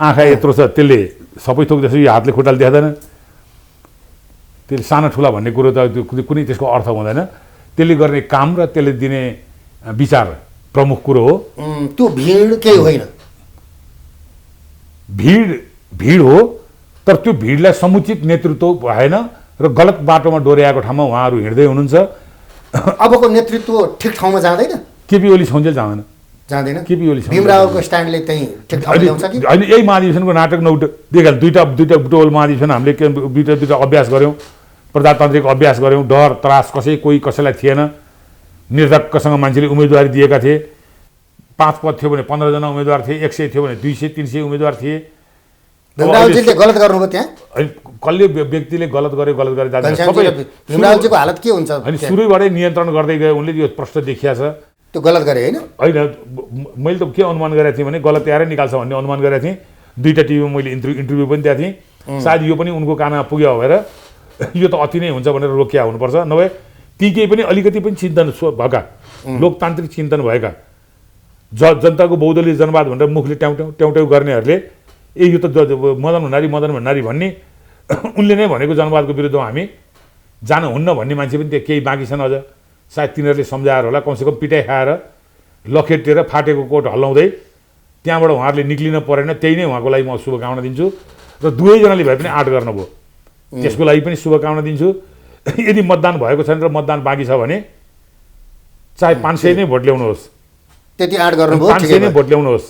B: आँखा यत्रो छ त्यसले सबै थोक जस्तो यो हातले खुट्टाले देख्दैन त्यसले साना ठुला भन्ने कुरो त त्यो कुनै त्यसको अर्थ हुँदैन त्यसले गर्ने काम र त्यसले दिने विचार प्रमुख कुरो हो
A: त्यो भिड केही होइन
B: भिड हो तर त्यो भिडलाई समुचित नेतृत्व भएन र गलत बाटोमा डोर्याएको ठाउँमा उहाँहरू हिँड्दै हुनुहुन्छ
A: अबको नेतृत्व ठिक ठाउँमा जाँदैन
B: केपी ओली छौन्जेल जाँदैन केपी ओली
A: भीमरावको स्ट्यान्डले चाहिँ ठिक ठाउँमा ल्याउँछ कि
B: होइन यही महाधिवेशनको नाटक देखिहाल्यो दुईटा टोल महाधिवेशन हामीले दुईटा अभ्यास गऱ्यौँ प्रजातान्त्रिक अभ्यास गऱ्यौँ डर त्रास कोही कसैलाई थिएन निर्धक्कसँग मान्छेले उम्मेदवारी दिएका थिए 5 पद थियो भने 15 जना उम्मेदवार थिए 100 थियो भने 200-300 उम्मेदवार थिए
A: भीमरावजीले गलत गर्नुभयो त्यहाँ
B: कसले व्यक्तिले गलत गरे
A: भीमरावजीको हालत के हुन्छ
B: अनि सुरुबाटै नियन्त्रण गर्दै गए उनले यो प्रश्न देखिया छ
A: त्यो गलत गरे होइन
B: मैले त के अनुमान गरेको थिएँ भने गलत तयारै निकाल्छ भन्ने अनुमान गरेको थिएँ दुईटा टिभीमा मैले इन्टरभ्यू पनि दिएको थिएँ सायद यो पनि उनको कानमा पुग्यो भएर यो त अति नै हुन्छ भनेर रोकिया हुनुपर्छ नभए ती केही पनि अलिकति पनि चिन्तन भएका लोकतान्त्रिक चिन्तन भएका जनताको बहुदलीय जनवाद भनेर मुखले ट्याउट्याउ गर्नेहरूले यो त मदन भण्डारी भन्ने उनले नै भनेको जनवादको विरुद्धमा हामी जानुहुन्न भन्ने मान्छे पनि त्यहाँ केही बाँकी छन् अझ सायद तिनीहरूले सम्झाएर होला कमसेकम पिटाइ खाएर लखेटेर फाटेको कोट हल्लाउँदै त्यहाँबाट उहाँहरूले निक्लिन परेन त्यही नै उहाँको लागि म शुभकामना दिन्छु र दुवैजनाले भए पनि आँट गर्नुभयो त्यसको लागि पनि शुभकामना दिन्छु यदि मतदान भएको छैन र मतदान बाँकी छ भने चाहे 500 नै भोट ल्याउनुहोस्
A: त्यति आँट गर्नुभयो
B: 500 नै भोट ल्याउनुहोस्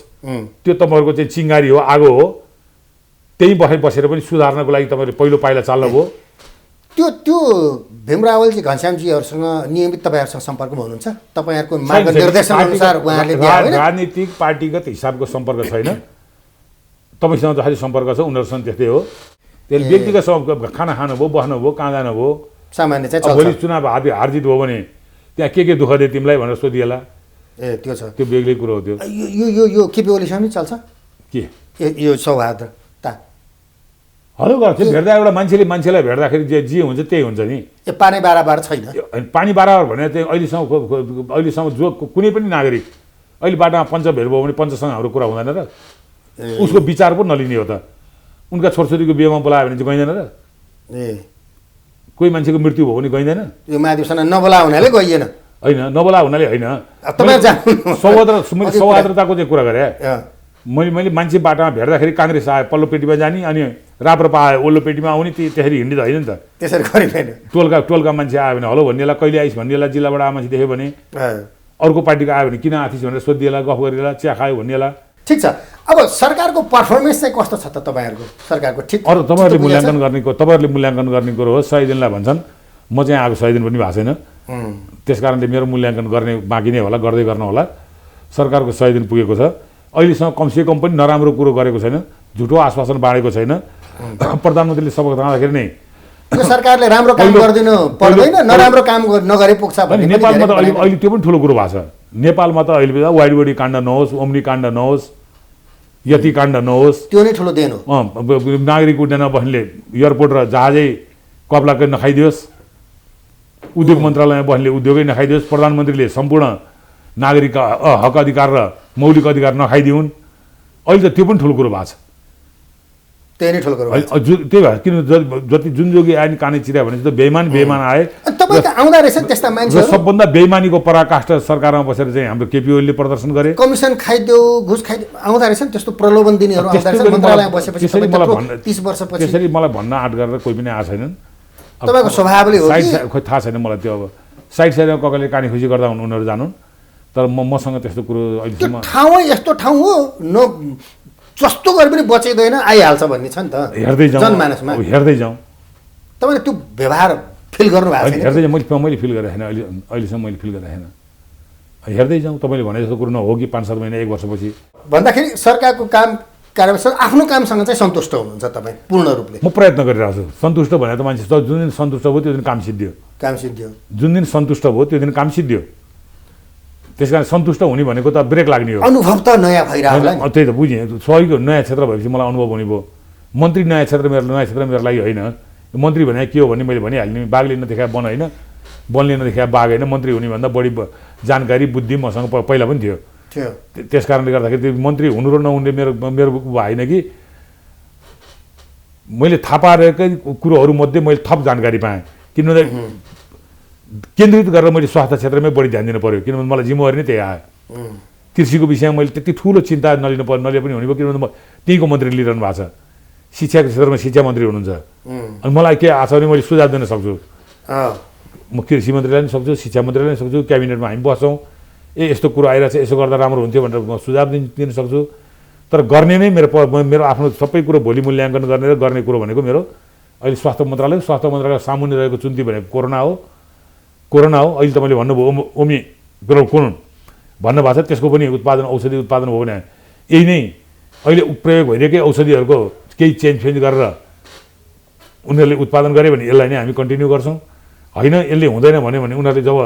B: त्यो तपाईँहरूको चाहिँ चिङ्गारी हो आगो हो त्यही बसेर पनि सुधार्नको लागि तपाईँले पहिलो पाइला चाल्नुभयो
A: त्यो भीमरावलजी घनश्यामजीहरूसँग नियमित तपाईँहरूसँग सम्पर्कमा हुनुहुन्छ तपाईँहरूको मार्गनिर्देशन अनुसार उहाँहरूले
B: राजनीतिक पार्टीगत हिसाबको सम्पर्क छैन तपाईँसँग जसरी सम्पर्क छ उनीहरूसँग त्यस्तै हो त्यसले व्यक्तिगत खाना खानुभयो बस्नुभयो कहाँ जानुभयो
A: सामान्य चाहिँ
B: भोलि चुनाव हारजित भयो भने त्यहाँ के दुःख दिए तिमीलाई भनेर सोधिएला
A: त्यो छ
B: त्यो बेग्लै कुरो हो त्यो
A: यो केपी ओलीसँग पनि चल्छ
B: के
A: यो सौहार्दता
B: हलो गर्छ भेट्दा एउटा मान्छेलाई भेट्दाखेरि जे हुन्छ त्यही हुन्छ नि
A: पानी बाराबार छैन
B: पानी बाराबार भने चाहिँ अहिलेसम्म जो कुनै पनि नागरिक अहिले बाटोमा पञ्च भेट भयो भने पञ्चसँग हाम्रो कुरा हुँदैन र उसको विचार पो नलिने हो त उनका छोरछोरीको बिहेमा बोलायो भने चाहिँ गइँदैन र कोही मान्छेको मृत्यु भयो भने गइँदैन
A: यो महाधिवेशन नबोला हुनाले गइएन
B: होइन नबोला हुनाले होइन सौहार्दताको चाहिँ कुरा गरेँ मैले मान्छे बाटोमा भेट्दाखेरि काङ्ग्रेस आयो पल्लो पेटीमा जाने अनि राप्रपा आयो ओल्लो पेटीमा आउने त्यसरी हिँड्ने त होइन नि त
A: त्यसरी गरिँदैन
B: टोलका मान्छे आयो भने हलो भन्नेलाई कहिले आइस भन्नेलाई जिल्लाबाट आए मान्छे देख्यो भने अर्को पार्टीको आयो भने किन आथिस भनेर सोधिएला गफ गरेला चिया खायो भन्नेला
A: ठिक छ अब सरकारको पर्फर्मेन्स चाहिँ कस्तो छ त तपाईँहरूको सरकारको ठिक
B: तपाईँहरूले मूल्याङ्कन गर्ने कुरो हो 100 दिनलाई भन्छन् म चाहिँ आएको 100 दिन पनि भएको छैन त्यस कारणले मेरो मूल्याङ्कन गर्ने बाँकी नै होला, गर्दै गर्न होला। सरकारको 100 दिन पुगेको छ, अहिलेसम्म कमसेकम पनि नराम्रो कुरो गरेको छैन, झुटो आश्वासन बाँडेको छैन। प्रधानमन्त्रीले शपथ राख्दाखेरि नै
A: यो सरकारले राम्रो काम गर्दिनु पर्दैन, नराम्रो काम नगरे पुग्छ भन्ने
B: नेपालमा त अहिले त्यो पनि ठुलो कुरो भएको छ। नेपालमा त अहिले वाइडी काण्ड नहोस्, ओम्नी काण्ड नहोस्, यति काण्ड नहोस्,
A: त्यो नै ठुलो देन हो।
B: नागरिक उड्डयन बस्नेले एयरपोर्ट र जहाजै कपलाकै नखाइदियोस्, उद्योग मन्त्रालयमा बस्नेले उद्योगै नखाइदियोस्, प्रधानमन्त्रीले सम्पूर्ण नागरिकका हक अधिकार र मौलिक अधिकार नखाइदिउन्। अहिले त त्यो पनि ठुलो कुरो भएको छ।
A: त्यही नै ठुलो कुरो
B: त्यही भएर किन जति जुन जोगी आए नि कानै चिर्या भने त बेइमान आए।
A: तपाईँ त आउँदा रहेछ त्यस्ता मान्छेहरू,
B: सबभन्दा बेइमानीको पराकाष्ठ सरकारमा बसेर चाहिँ हाम्रो केपी ओलीले प्रदर्शन गरे।
A: कमिसन खाइदियो, घुस खाइदियो, आउँदा रहेछ नि त्यस्तो प्रलोभन दिनेहरू आउँदा रहेछ मन्त्रालयमा बसेपछि। 30 वर्षपछि
B: त्यसरी मलाई भन्न आँट गरेर कोही पनि आएको छैनन्।
A: तपाईँको स्वभावले हो कि
B: खोइ थाहा छैन मलाई त्यो। अब साइडमा ककैले कानी खुसी गर्दा उनीहरू जानुन्, तर मसँग त्यस्तो कुरो अहिलेसम्म
A: ठाउँ यस्तो ठाउँ हो न जस्तो गरे पनि बचैदैन, आइहाल्छ भन्ने छ नि त
B: हेर्दै जाउँ
A: जनमानसमा।
B: हेर्दै जाउँ।
A: तपाईँले त्यो व्यवहार फिल गर्नु भएको छैन?
B: हेर्दै जाउँ, मैले फिल गरेको छैन अहिलेसम्म, मैले फिल गरेको छैन। हेर्दै जाउँ, तपाईँले भने जस्तो कुरो नहो कि 5-7 महिना 1 वर्षपछि।
A: भन्दाखेरि सरकारको काम कारबाही आफ्नो कामसँग चाहिँ सन्तुष्ट हुनुहुन्छ तपाईँ पूर्ण रूपले?
B: म प्रयत्न गरिरहेको छु। सन्तुष्ट भने त मान्छे जुन दिन सन्तुष्ट भयो त्यो दिन काम सिद्धियो। जुन दिन सन्तुष्ट भयो त्यो दिन काम सिद्धियो। त्यस कारण सन्तुष्ट हुने भनेको त ब्रेक लाग्ने हो।
A: अनुभव त नयाँ भइरहेको होला।
B: त्यही त बुझेँ, सहयोगी नयाँ क्षेत्र भएपछि मलाई अनुभव हुने भयो। मन्त्री नयाँ क्षेत्र मेरो लागि होइन। मन्त्री भने के हो भन्ने मैले भनिहालेँ। बाघले नदेखा वन होइन, वनले नदेखा बाघ होइन। मन्त्री हुने भन्दा बढी जानकारी बुद्धि मसँग पहिला पनि थियो। त्यस कारणले गर्दाखेरि त्यो मन्त्री हुनु र नहुने मेरो होइन कि मैले थाहा पारेकै कुरोहरूमध्ये मैले थप जानकारी पाएँ। किनभने केन्द्रित गरेर मैले स्वास्थ्य क्षेत्रमै बढी ध्यान दिनु पऱ्यो, किनभने मलाई जिम्मेवारी नै त्यही आयो। कृषिको विषयमा मैले त्यति ठुलो चिन्ता नलिए पनि हुने भयो, किनभने म त्यहीँको मन्त्री लिइरहनु भएको छ। शिक्षाको क्षेत्रमा शिक्षा मन्त्री हुनुहुन्छ, अनि मलाई के आछ भने मैले सुझाव दिन सक्छु। म कृषि मन्त्रीलाई पनि सक्छु, शिक्षा मन्त्रीलाई पनि सक्छु, क्याबिनेटमा हामी बस्छौँ, यस्तो कुरो आइरहेछ, यसो गर्दा राम्रो हुन्थ्यो भनेर म सुझाव दिन सक्छु। तर गर्ने नै मेरो आफ्नो सबै कुरो भोलि मूल्याङ्कन गर्ने र गर्ने कुरो भनेको मेरो अहिले स्वास्थ्य मन्त्रालय सामुन्ने रहेको चुन्ती भनेको कोरोना हो। अहिले त मैले भन्नुभयो ओमी कोरोन भन्नुभएको छ, त्यसको पनि औषधि उत्पादन हो भने यही नै अहिले प्रयोग भइरहेकै औषधिहरूको केही चेन्ज गरेर उनीहरूले उत्पादन गरे भने यसलाई नै हामी कन्टिन्यू गर्छौँ। होइन यसले हुँदैन भने उनीहरूले जब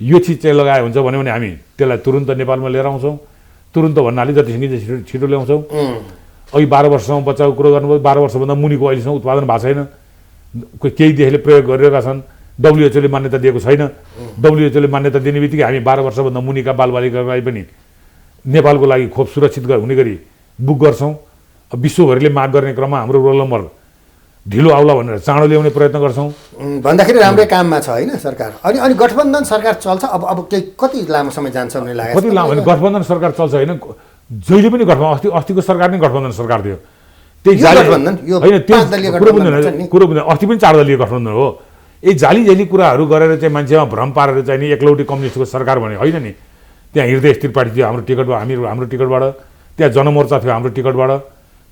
B: यो चिज चाहिँ लगाए हुन्छ भने हामी त्यसलाई तुरुन्त नेपालमा लिएर आउँछौँ। तुरुन्त भन्नाले जति सकिन्छ छिटो ल्याउँछौँ। अघि 12 वर्षसम्म बच्चाको कुरो गर्नुभयो, 12 वर्षभन्दा मुनिको अहिलेसम्म उत्पादन भएको छैन। केही देशले प्रयोग गरिरहेका छन्, WHO ले मान्यता दिएको छैन। WHO ले मान्यता दिने बित्तिकै हामी 12 वर्षभन्दा मुनिका बालबालिकालाई पनि नेपालको लागि खोप सुरक्षित हुने गरी बुक गर्छौँ। विश्वभरिले माग गर्ने क्रममा हाम्रो रोल नम्बर ढिलो आउला भनेर चाँडो ल्याउने प्रयत्न गर्छौँ।
A: भन्दाखेरि राम्रै काममा छ होइन सरकार? अनि गठबन्धन सरकार चल्छ अब कति लामो समय जान्छ भन्ने लाग्छ?
B: कति लामो भने गठबन्धन सरकार चल्छ होइन, जहिले पनि गठबन्धन अस्तिको सरकार नै गठबन्धन सरकार थियो। त्यही होइन त्यो कुरो पनि अस्ति पनि 4 दलीय गठबन्धन हो। यही जाली कुराहरू गरेर चाहिँ मान्छेमा भ्रम पारेर चाहिँ नि एक्लौटी कम्युनिस्टको सरकार भने होइन नि। त्यहाँ हृदय त्रिपाठी थियो हाम्रो टिकटबाट, हाम्रो टिकटबाट, त्यहाँ जनमोर्चा थियो हाम्रो टिकटबाट,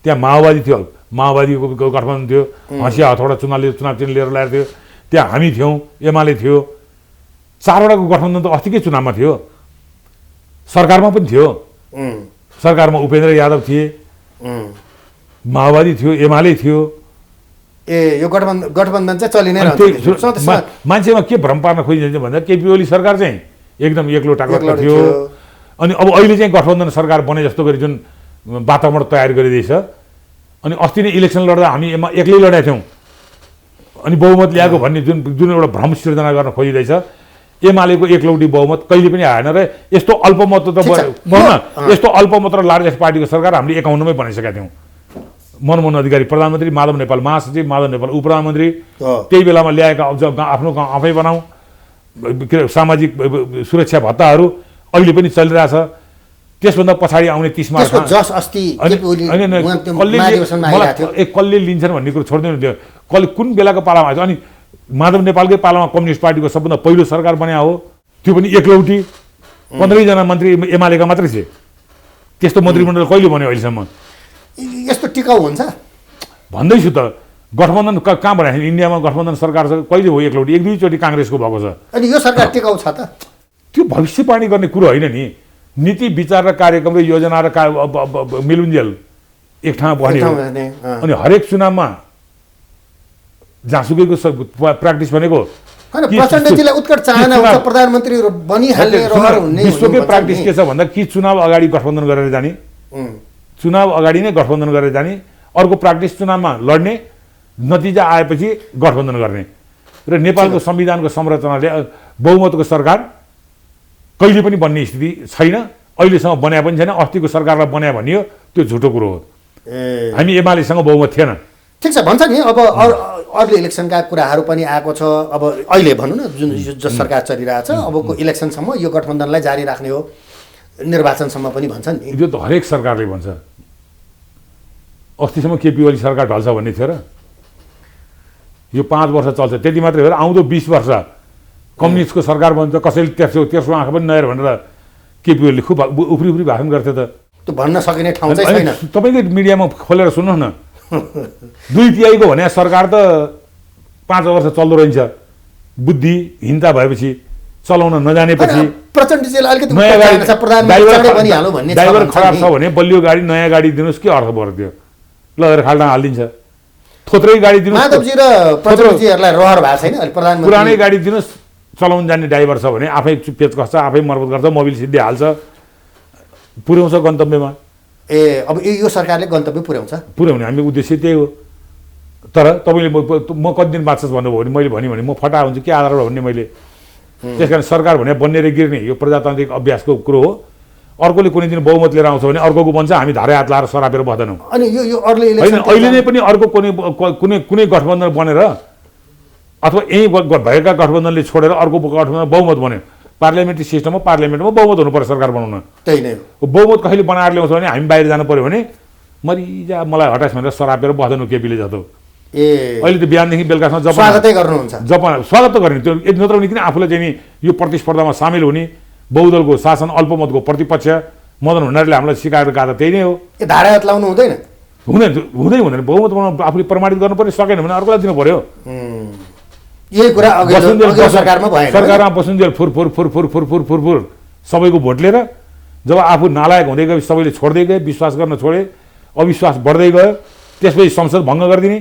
B: त्यहाँ माओवादी थियो, माओवादीको गठबन्धन थियो, हँसिया हथौडा चुनाव चिन्ह लिएर ल्याएर थियो, त्यहाँ हामी थियौँ, एमाले थियो। 4वटाको गठबन्धन त अस्तिकै चुनावमा थियो, सरकारमा पनि थियो। सरकारमा उपेन्द्र यादव थिए, माओवादी थियो, एमाले थियो।
A: यो गठबन्धन चाहिँ चलि नै रहन्छ।
B: मान्छेमा के भ्रम पार्न खोजिन्छ भन्दा केपी ओली सरकार चाहिँ एकदम एक्लोटाको थियो। अनि अब अहिले चाहिँ गठबन्धन सरकार बने जस्तो गरी जुन वातावरण तयार गरिँदैछ, अनि अस्ति नै इलेक्सन लड्दा हामी एक्लै लडेका थियौँ अनि बहुमत ल्याएको भन्ने जुन एउटा भ्रम सिर्जना गर्न खोजिँदैछ, एमालेको एकलौटी बहुमत कहिले पनि आएन र यस्तो अल्पमत त यस्तो अल्पमत र लार्जेस्ट पार्टीको सरकार हामीले 51 मै बनाइसकेका थियौँ। मनमोहन अधिकारी प्रधानमन्त्री, माधव नेपाल महासचिव, माधव नेपाल उपप्रधानमन्त्री, त्यही बेलामा ल्याएका आफ्नो गाउँ आफै बनाऊ, सामाजिक सुरक्षा भत्ताहरू अहिले पनि चलिरहेछ। त्यसभन्दा पछाडि आउने 30 मा कसले लिन्छन् भन्ने कुरो छोड्दैन थियो। कुन बेलाको पालामा आएछ? अनि माधव नेपालकै पालामा कम्युनिस्ट पार्टीको सबभन्दा पहिलो सरकार बन्या हो, त्यो पनि एकलौटी। 15 जना मन्त्री एमालेका मात्रै थिए। त्यस्तो मन्त्रीमण्डल कहिले बन्यो अहिलेसम्म?
A: यस्तो टिकाउ हुन्छ
B: भन्दैछु त। गठबन्धन कहाँ बनाएको इन्डियामा गठबन्धन सरकार छ कहिले हो एकलौटी एक दुईचोटि काङ्ग्रेसको भएको छ
A: अनि यो सरकार टिकाउ छ त
B: त्यो भविष्यवाणी गर्ने कुरो होइन नि नीति विचार र कार्यक्रम र योजना र मिलुन्जेल एक ठाउँमा बन्यो अनि हरेक चुनावमा जहाँसुकैको प्र्याक्टिस भनेको
A: हैन प्रचण्डजीलाई उत्कट चाहना हुन्छ प्रधानमन्त्री बनिहाल्ने रहर हुने
B: विश्वकै प्र्याक्टिस के छ भन्दा कि चुनाव अगाडि गठबन्धन गरेर जाने चुनाव अगाडि नै गठबन्धन गरेर जाने अर्को प्र्याक्टिस चुनावमा लड्ने नतिजा आएपछि गठबन्धन गर्ने र नेपालको संविधानको संरचनाले बहुमतको सरकार कहिले पनि बन्ने स्थिति छैन अहिलेसम्म बनाए पनि छैन अस्तिको सरकारलाई बनायो भनियो त्यो झुटो कुरो हो हामी एमालेसँग बहुमत थिएन
A: ठिक छ भन्छ नि अब अर्ली इलेक्सनका कुराहरू पनि आएको छ अब अहिले भनौँ न जुन जो सरकार चलिरहेछ अबको इलेक्सनसम्म यो गठबन्धनलाई जारी राख्ने हो निर्वाचनसम्म पनि भन्छन् नि
B: यो त हरेक सरकारले भन्छ अस्तिसम्म केपी ओली सरकार ढल्छ भन्ने थियो र यो 5 वर्ष चल्छ त्यति मात्रै हो र आउँदो 20 वर्ष कम्युनिस्टको सरकार बन्छ कसैले तेस्रो आँखा पनि नहेर भनेर केपी ओलीले खुब उफ्री भाषण गर्थे त
A: त्यो भन्न सकिने ठाउँ चाहिँ छैन
B: तपाईँकै मिडियामा खोलेर सुन्नुहोस् न 2/3 को भने सरकार त 5 वर्ष चल्दो रहन्छ बुद्धिहीनता भएपछि चलाउन नजानेपछि
A: प्रचण्डजीले अलिकति
B: ड्राइभर खराब छ भने बलियो गाडी नयाँ गाडी दिनुहोस् के अर्थ पर्थ्यो लगेर खाल्डा हालिदिन्छ थोत्रै गाडी दिनुहोस्
A: माधवजी र प्रचण्डजीहरूलाई रहर भएको छैन अहिले प्रधानमन्त्री
B: पुरानै गाडी दिनुहोस् चलाउन जान्ने ड्राइभर छ भने आफै पेच कस्छ आफै मर्मत गर्छ मोबिल सिद्धिहाल्छ पुर्याउँछ गन्तव्यमा
A: अब यो सरकारले गन्तव्य
B: पुर्याउने हामी उद्देश्य त्यही हो तर तपाईँले म कति दिन बाँच्छस् भन्नुभयो भने मैले भने म फटा हुन्छु के आधार भन्ने मैले त्यसकारण सरकार भने बन्ने र गिर्ने यो प्रजातान्त्रिक अभ्यासको कुरो हो अर्कोले कुनै दिन बहुमत लिएर आउँछ भने अर्कोको बन्छ हामी धारे हात लाएर सरापेर बस्दैनौँ
A: अनि यो अर्ली इलेक्सन
B: अहिले नै पनि अर्को कुनै गठबन्धन बनेर अथवा यही भएका गठबन्धनले छोडेर अर्को गठबन्धन बहुमत बन्यो पार्लियामेन्ट्री सिस्टममा पार्लियामेन्टमा बहुमत हुनु पर्यो सरकार बनाउन
A: त्यही नै
B: हो बहुमत कहिले बनाएर ल्याउँछ भने हामी बाहिर जानु पर्यो भने मरिजा मलाई हटास भनेर सरापेर बस्दैनौँ केपीले जस्तो अहिले त बिहानदेखि बेलुकासम्म
A: स्वागतै गर्नुहुन्छ
B: जापान स्वागत त गर्ने त्यो यति नत्र भने किन आफूलाई चाहिँ नि यो प्रतिस्पर्धामा सामेल हुने बहुदलको शासन अल्पमतको प्रतिपक्ष मदन भण्डारीले हामीलाई सिकाएर गएको त्यही नै हो
A: धारा हात लाउनु हुँदैन
B: हुँदैन बहुमत बनाउनु आफूले प्रमाणित गर्नु पर्यो सकेन भने अर्कोलाई दिनु पर्यो
A: यही कुरा
B: सरकारमा बसुन्जेल फुर सबैको भोट लिएर जब आफू नालायक हुँदै गए सबैले छोड्दै गए विश्वास गर्न छोडे अविश्वास बढ्दै गयो त्यसपछि संसद भङ्ग गरिदिने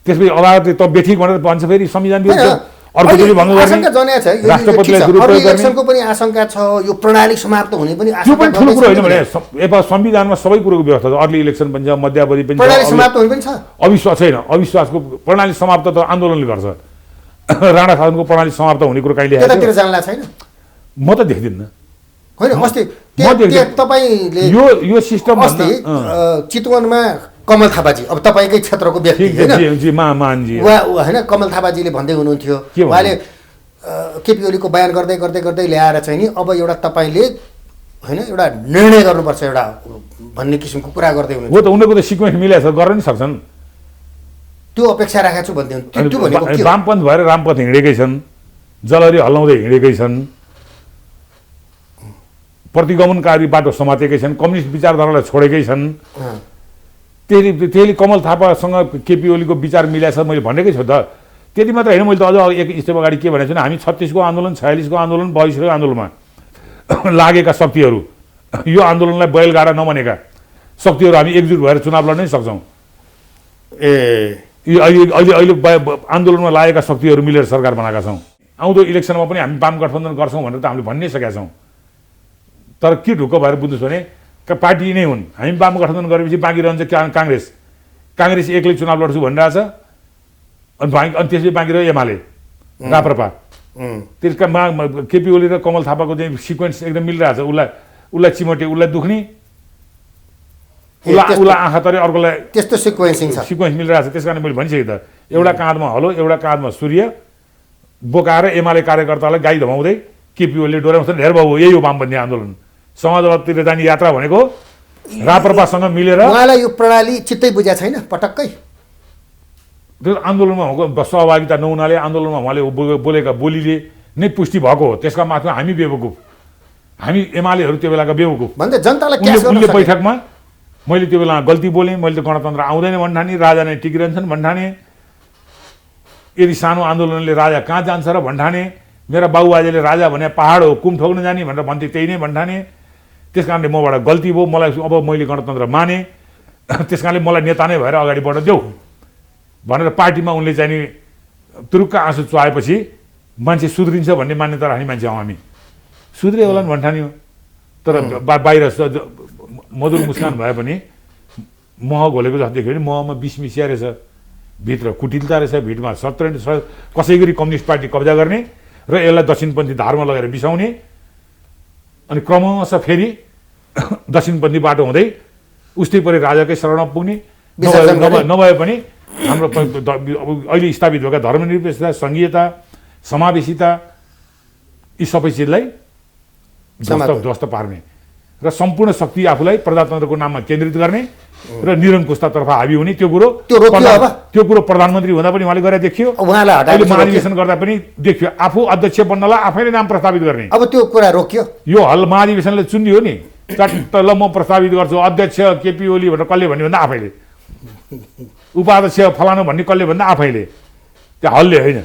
B: त्यसपछि अदालतले त बेठिक भनेर भन्छ फेरि संविधान विरुद्ध अर्को पनि भङ्ग गर्ने राष्ट्रपतिलाई दुरुपयोग गर्ने
A: पनि आशंका छ यो प्रणाली समाप्त हुने पनि
B: त्यो पनि ठुलो कुरो होइन भने यता संविधानमा सबै कुरोको व्यवस्था छ अर्ली इलेक्सन पनि छ मध्यावधि पनि
A: प्रणाली समाप्त हुने पनि छ
B: अविश्वास छैन अविश्वासको प्रणाली समाप्त त आन्दोलनले गर्छ राणा शासनको प्रणाली समाप्त हुने कुरो कहिले
A: त्यतातिर जानला छैन
B: म त देख्दिनँ
A: होइन अस्ति तपाईँले
B: यो सिस्टम
A: अस्ति चितवनमा कमल थापाजी अब तपाईँकै क्षेत्रको व्यक्ति होइन कमल थापाजीले भन्दै हुनुहुन्थ्यो उहाँले केपी ओलीको बयान गर्दै गर्दै गर्दै ल्याएर चाहिँ नि अब एउटा तपाईँले होइन एउटा निर्णय गर्नुपर्छ एउटा भन्ने किसिमको कुरा गर्दै हुनुहुन्छ
B: हो त उनीहरूको त सिक्वेन्स मिलेको छ गर्न नि सक्छन्
A: त्यो अपेक्षा राखेको छु भन्दै
B: वामपन्थ भएर रामपथ हिँडेकै छन् जलहरी हल्लाउँदै हिँडेकै छन् प्रतिगमनकारी बाटो समातेकै छन् कम्युनिस्ट विचारधारालाई छोडेकै छन् त्यसले कमल थापासँग केपी ओलीको विचार मिलाएको छ मैले भनेकै छु त त्यति मात्र होइन मैले त अझ एक स्टेप अगाडि के भनेको छु भने हामी 36 को आन्दोलन 46 को आन्दोलन 22 को आन्दोलनमा लागेका शक्तिहरू यो आन्दोलनलाई बैलगाडा नबनेका शक्तिहरू हामी एकजुट भएर चुनाव लड्नै सक्छौँ अहिले आन्दोलनमा लागेका शक्तिहरू मिलेर सरकार बनाएका छौँ आउँदो इलेक्सनमा पनि हामी वाम गठबन्धन गर्छौँ भनेर त हामीले भन्नै सकेका छौँ तर के ढुक्क भएर बुझ्नुहोस् भने पार्टी नै हुन् हामी वाम गठबन्धन गरेपछि बाँकी रहन्छ काङ्ग्रेस एक्लै चुनाव लड्छु भनिरहेछ अनि त्यसपछि बाँकी रह्यो एमाले राप्रपा त्यसका केपी ओली र कमल थापाको चाहिँ सिक्वेन्स एकदम मिलिरहेछ उसलाई चिमटे उसलाई दुख्ने उसलाई आँखा तरे अर्कोलाई
A: त्यस्तो
B: सिक्वेन्स मिलिरहेछ त्यस कारण मैले भनिसकेँ त एउटा काँधमा हलो एउटा काँधमा सूर्य बोकाएर एमाले कार्यकर्तालाई गाई धमाउँदै केपी ओलीले डोर्याउँछ धेरै भयो यही हो वामपन्थी आन्दोलन समाजवादतिर जाने यात्रा भनेको राप्रपासँग मिलेर
A: उहाँलाई यो प्रणाली चित्तै बुझ्या छैन पटक्कै
B: त्यो आन्दोलनमा सहभागिता नहुनाले आन्दोलनमा उहाँले बोलेका बोलीले नै पुष्टि भएको हो त्यसका माथमा हामी बेवकुफ हामी एमालेहरू त्यो बेलाका बेवकुफ
A: भन्दै जनतालाई
B: उनले बैठकमा मैले त्यो बेला गल्ती बोलेँ, मैले त गणतन्त्र आउँदैन भन्ठाने, राजा नै टिकिरहन्छन् भन्ठाने, यदि सानो आन्दोलनले राजा कहाँ जान्छ र भन्ठाने, मेरा बाबुबाजेले राजा भने पहाड हो कुम ठोक्न जाने भनेर भन्थे, त्यही नै भन्ठाने। त्यस कारणले मबाट गल्ती भयो, मलाई अब मैले गणतन्त्र माने, त्यस कारणले मलाई नेता नै भएर अगाडि बढ्न देऊ भनेर पार्टीमा उनले चाहिँ नि तुरुक्क आँसु चुहाएपछि मान्छे सुध्रिन्छ भन्ने मान्यता राख्ने मान्छे हौँ हामी। सुध्रे होला नि भन्ठानी हो, तर बाहिर मधुर मुस्कान भए पनि मह घोलेको जस्तो देख्यो भने महमा विष मिसिया रहेछ, भित्र कुटिलता रहेछ, भिडमा कसै गरी कम्युनिस्ट पार्टी कब्जा गर्ने र यसलाई दक्षिणपन्थी धारमा लगेर बिसाउने, अनि क्रमशः फेरि दक्षिणपन्थी बाटो हुँदै उस्तै परि राजाकै शरणमा पुग्ने, नभए पनि हाम्रो अहिले स्थापित भएका धर्मनिरपेक्षता, सङ्घीयता, समावेशिता यी सबै चिजलाई ध्वस्त पार्ने र सम्पूर्ण शक्ति आफूलाई प्रजातन्त्रको नाममा केन्द्रित गर्ने र निरङ्कुशतातर्फ हाबी हुने, त्यो कुरो प्रधानमन्त्री हुँदा पनि उहाँले गरेर देखियो, अहिले महाधिवेशन गर्दा पनि देखियो। आफू अध्यक्ष बन्नलाई आफैले नाम प्रस्तावित गर्ने,
A: अब त्यो कुरा रोकियो।
B: यो हल महाधिवेशनले चुनियो नि, चट्ट ल म प्रस्तावित गर्छु अध्यक्ष केपी ओली भनेर कसले भन्ने भन्दा आफैले, उपाध्यक्ष फलानु भन्ने कसले भन्दा आफैले, त्यो हलले होइन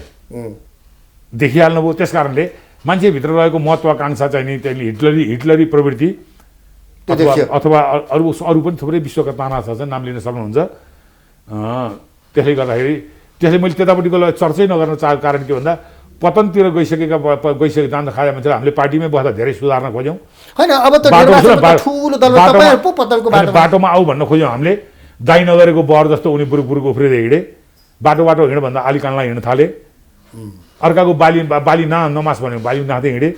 B: देखिहाल्नुभयो। त्यस कारणले मान्छेभित्र रहेको महत्त्वाकांक्षा चाहिँ नि त्यसले हिटलरी प्रवृत्ति अथवा अरू पनि थुप्रै विश्वका तानाशाह छन्, नाम लिन सक्नुहुन्छ। त्यसले गर्दाखेरि त्यसले मैले त्यतापट्टिको चर्चै नगर्न चाहेको कारण के भन्दा पतनतिर गइसकेको जान खाए मान्छेलाई हामीले पार्टीमै बस्दा धेरै सुधार्न खोज्यौँ। बाटोमा आऊ भन्न खोज्यौँ हामीले, दाइ नगरेको बहर जस्तो उनी बुरुक उफ्रिँदै हिँडे, बाटो हिँड्नुभन्दा आलिकानलाई हिँड्न थाले, अर्काको बाली नमास भन्यो बाली नाच्दै हिँडे।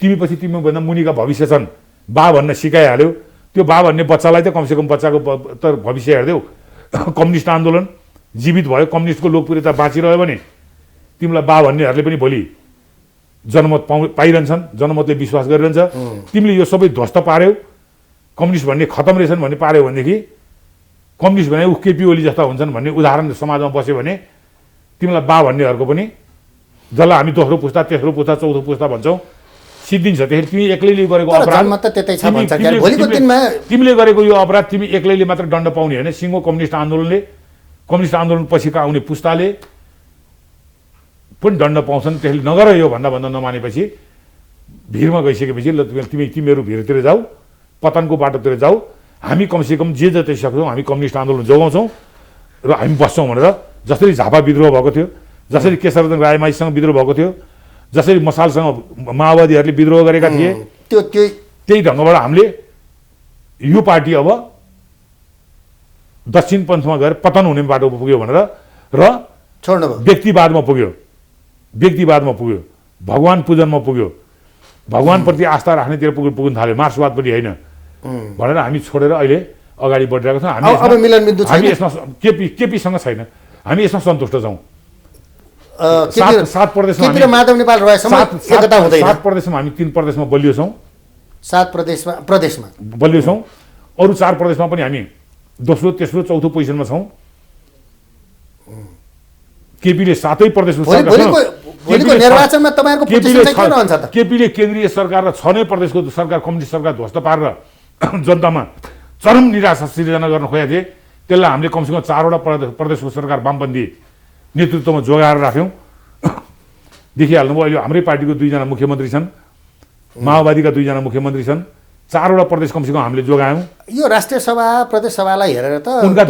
B: तिमी पछि तिमीभन्दा मुनिका भविष्य छन् बा भन्न सिकाइहाल्यो, त्यो बा भन्ने बच्चालाई त कमसेकम बच्चाको त भविष्य हेर्देऊ। कम्युनिस्ट आन्दोलन जीवित भयो, कम्युनिस्टको लोकप्रियता बाँचिरह्यो भने तिमीलाई बा भन्नेहरूले पनि भोलि जनमत पाइरहन्छन्, जनमतले विश्वास गरिरहन्छ। तिमीले यो सबै ध्वस्त पार्यौ, कम्युनिस्ट भन्ने खतम रहेछन् भन्ने पार्यौ भनेदेखि कम्युनिस्ट भने ऊ केपी ओली जस्ता हुन्छन् भन्ने उदाहरण समाजमा बस्यो भने तिमीलाई बा भन्नेहरूको पनि, जसलाई हामी दोस्रो पुस्ता, तेस्रो पुस्ता, चौथो पुस्ता भन्छौँ, सिद्धिन्छ। त्यसरी तिमी एक्लैले गरेको अपराध, तिमीले गरेको यो अपराध तिमी एक्लैले मात्र दण्ड पाउने होइन, सिङ्गो कम्युनिस्ट आन्दोलन पछिका आउने पुस्ताले पनि दण्ड पाउँछन्। त्यसले नगर यो भन्दा नमानेपछि भिरमा गइसकेपछि ल तिमीहरू भिरतिर जाऊ, पतनको बाटोतिर जाऊ, हामी कमसेकम जे जति सक्छौँ हामी कम्युनिस्ट आन्दोलन जोगाउँछौँ र हामी बस्छौँ भनेर। जसरी झापा विद्रोह भएको थियो, जसरी केशरचन्द्र रायमाझीसँग विद्रोह भएको थियो, जसरी मसालसँग माओवादीहरूले विद्रोह गरेका थिए, त्यही ढङ्गबाट हामीले यो पार्टी अब दक्षिण पन्थमा गएर पतन हुने बाटोमा पुग्यो भनेर र व्यक्तिवादमा पुग्यो, भगवान पूजनमा पुग्यो, भगवानप्रति आस्था राख्नेतिर पुग्न थाल्यो, मार्क्सवाद पनि होइन भनेर हामी छोडेर अहिले अगाडि बढिरहेको छौँ। हामी यसमा केपीसँग छैन, हामी यसमा सन्तुष्ट छौँ। 7 प्रदेशमा हामी 3 प्रदेशमा बलियो छौँ,
A: 7 प्रदेशमा
B: बलियो छौँ, अरू 4 प्रदेशमा पनि हामी दोस्रो तेस्रो चौथो पोजिसनमा छौँ। केपीले 7 प्रदेशमा केपीले केन्द्रीय सरकार र 6 प्रदेशको सरकार कम्युनिस्ट सरकार ध्वस्त पारेर जनतामा चरम निराशा सिर्जना गर्न खोजेका थिए। त्यसलाई हामीले कमसेकम 4वटा प्रदेशको सरकार वामपन्थी नेतृत्वमा जोगाएर राख्यौँ। देखिहाल्नुभयो अहिले हाम्रै पार्टीको 2 जना मुख्यमन्त्री छन्, माओवादीका 2 जना मुख्यमन्त्री छन्, 4वटा प्रदेश कमसेकम हामीले जोगायौँ।
A: यो राष्ट्रिय सभा प्रदेश सभालाई हेरेर त
B: उनका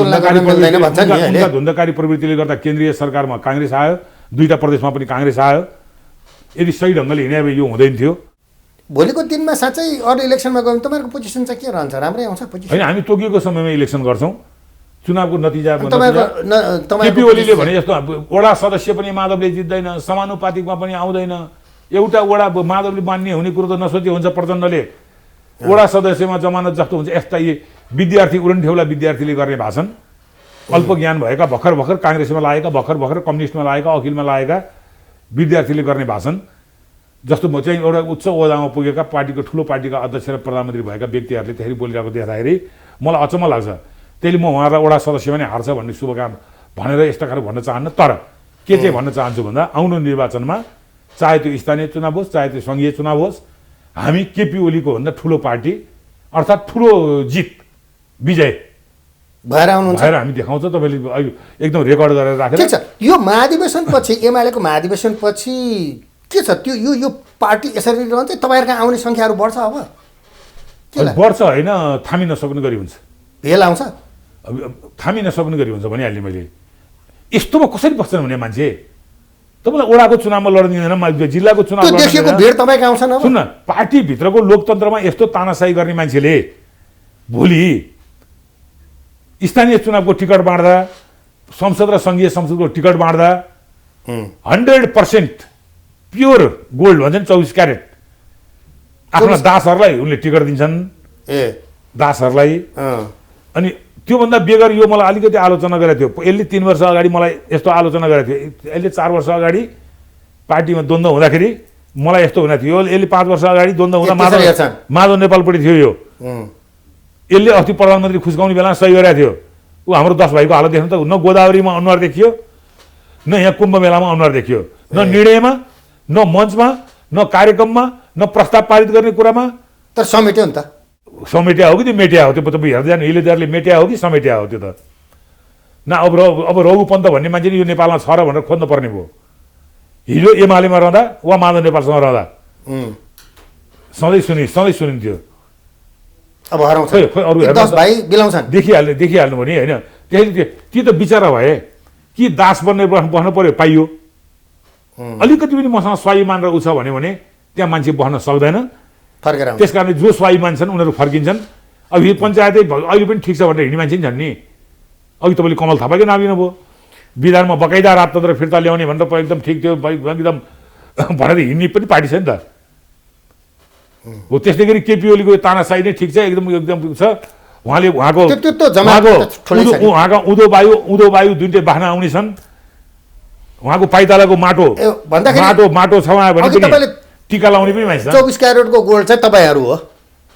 B: धुन्धकारी प्रवृत्तिले गर्दा केन्द्रीय सरकारमा काङ्ग्रेस आयो, 2टा प्रदेशमा पनि काङ्ग्रेस आयो। यदि सही ढङ्गले हिँडे भए यो हुँदैन थियो।
A: भोलिको दिनमा साँच्चै अरू इलेक्सनमा गयो भने तपाईँहरूको पोजिसन चाहिँ के रहन्छ? राम्रै आउँछ पोजिसन?
B: होइन, हामी तोकिएको समयमा इलेक्सन गर्छौँ, चुनावको नतिजा केपी ओलीले भने जस्तो वडा सदस्य पनि माधवले जित्दैन, समानुपातिकमा पनि आउँदैन, एउटा वडा माधवले मान्ने हुने कुरो त नसोचे हुन्छ। प्रचण्डले वडा सदस्यमा जमानत जस्तो हुन्छ, यस्ता विद्यार्थी उडनठेउला विद्यार्थीले गर्ने भाषण, अल्प ज्ञान भएका भर्खर काङ्ग्रेसमा लागेका, भर्खर कम्युनिस्टमा लागेका, अखिलमा लागेका विद्यार्थीले गर्ने भाषण जस्तो म चाहिँ एउटा उच्च ओहदामा पुगेका पार्टीको ठुलो पार्टीका अध्यक्ष र प्रधानमन्त्री भएका व्यक्तिहरूले त्यसरी बोलिरहेको देख्दाखेरि मलाई अचम्म लाग्छ। त्यसले म उहाँलाई वडा सदस्य पनि हार्छ भन्ने शुभकामना भनेर यस्ता खालको भन्न चाहन्न। तर के चाहिँ भन्न चाहन्छु भन्दा आउनु निर्वाचनमा चाहे त्यो स्थानीय चुनाव होस् चाहे त्यो सङ्घीय चुनाव होस्, हामी केपी ओलीको भन्दा ठुलो पार्टी अर्थात् ठुलो जित विजय
A: भएर आउनुहुन्छ।
B: भएर हामी देखाउँछ, तपाईँले अहिले एकदम रेकर्ड गरेर राखेर।
A: ठिक छ, यो महाधिवेशनपछि एमालेको महाधिवेशनपछि के छ त्यो यो पार्टी यसरी रहन्छ, तपाईँहरूका आउने सङ्ख्याहरू बढ्छ अब के लाग्छ?
B: बढ्छ होइन, थामी नसक्ने गरी हुन्छ।
A: भेल आउँछ
B: अब थामी नसक्ने गरी हुन्छ भनिहाल्ने मैले। यस्तोमा कसरी बस्छन् भने मान्छे, तपाईँलाई ओडाको चुनावमा लड्न दिँदैन, जिल्लाको चुनाव
A: त्यो देखिएको भिड तपाईँको आउँछ न?
B: सुन्न, पार्टीभित्रको लोकतन्त्रमा यस्तो तानासाही गर्ने मान्छेले भोलि स्थानीय चुनावको टिकट बाँड्दा, संसद र सङ्घीय संसदको टिकट बाँड्दा 100% प्योर गोल्ड भन्छ नि, 24 क्यारेट आफ्ना दासहरूलाई उनले टिकट दिन्छन्। दासहरूलाई। अनि त्योभन्दा बेगर यो मलाई अलिकति आलोचना गरेको थियो, यसले 3 वर्ष अगाडि मलाई यस्तो आलोचना गरेको थियो, यसले 4 वर्ष अगाडि पार्टीमा द्वन्द्व हुँदाखेरि मलाई यस्तो हुँदा थियो, यसले 5 वर्ष अगाडि द्वन्द्व हुँदा माधव नेपालपट्टि थियो, यो यसले अस्ति प्रधानमन्त्री खुस्काउने बेला सही गरेको थियो। ऊ हाम्रो 10 भाइको हालत देख्नु त, न गोदावरीमा अनुहार देखियो, न यहाँ कुम्भ मेलामा अनुहार देखियो, न निर्णयमा, न मञ्चमा, न कार्यक्रममा, न प्रस्ताव पारित गर्ने कुरामा।
A: तर समेट्यो नि त,
B: समेट्या हो कि त्यो मेट्या हो, त्यो तपाईँ हेर्दै जानु, हिलेदारले मेट्या हो कि समेट्या हो त्यो त। न अब रघु पन्त भन्ने मान्छेले यो नेपालमा छ र भनेर खोज्नु पर्ने भयो। हिजो एमालेमा रहँदा वा माधव नेपालसँग रहँदा सधैँ सुनिन्थ्यो।
A: अब हराउँछ,
B: खै अरू
A: 10 भाइ बिलाउँछन्,
B: देखिहाल्नु भने होइन। त्यसले ती त बिचरा भए कि दास बस्नु पर्यो, पाइयो। अलिकति पनि मसँग स्वाभिमान र उ छ भने त्यहाँ मान्छे बस्न सक्दैन।
A: फर्केर
B: त्यस कारणले जो स्वाभिमान छन् उनीहरू फर्किन्छन्। अब यो पञ्चायतै अहिले पनि ठिक छ भनेर हिँड्ने मान्छे नि छन् नि। अघि तपाईँले कमल थापाकै नाम लिनुभयो, विधानमा बकाइदा राजतन्त्र फिर्ता ल्याउने भनेर एकदम ठिक थियो, एकदम भनेर हिँड्ने पनि पार्टी छ नि त हो। त्यस्तै गरी केपी ओलीको तानासाही नै ठिक छ, एकदम छ। उहाँले उहाँको उँधो वायु दुईटै बाख्ना आउने छन्। उहाँको पाइतालाको माटो छ उहाँ भने पनि टिका लाउने पनि मान्छे
A: 24 क्यारेटको गोल्ड चाहिँ तपाईँहरू हो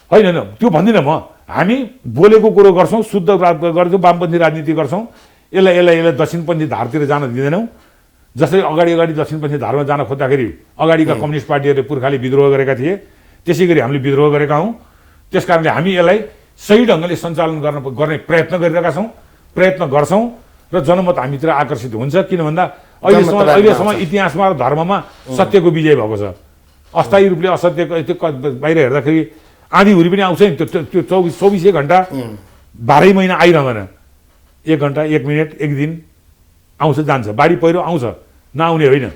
B: होइन? त्यो भन्दिनँ म। हामी बोलेको कुरो गर्छौँ, शुद्ध गर्छौँ, वामपन्थी राजनीति गर्छौँ। यसलाई दक्षिणपन्थी धारतिर जान दिँदैनौँ। जसरी अगाडि दक्षिणपन्थी धारमा जान खोज्दाखेरि अगाडिका कम्युनिस्ट पार्टीहरूले पुर्खाले विद्रोह गरेका थिए, त्यसै गरी हामीले विद्रोह गरेका हौँ। त्यस कारणले हामी यसलाई सही ढङ्गले सञ्चालन गर्ने प्रयत्न गरिरहेका छौँ, प्रयत्न गर्छौँ र जनमत हामीतिर आकर्षित हुन्छ। किन भन्दा अहिलेसम्म इतिहासमा र धर्ममा सत्यको विजय भएको छ। अस्थायी रूपले असत्यको बाहिर हेर्दाखेरि आँधीहुरी पनि आउँछ नि, त्यो 24 घन्टा 12 महिना आइरहँदैन। 1 घन्टा, 1 मिनट, 1 दिन आउँछ जान्छ। बाढी पहिरो आउँछ, नआउने होइन।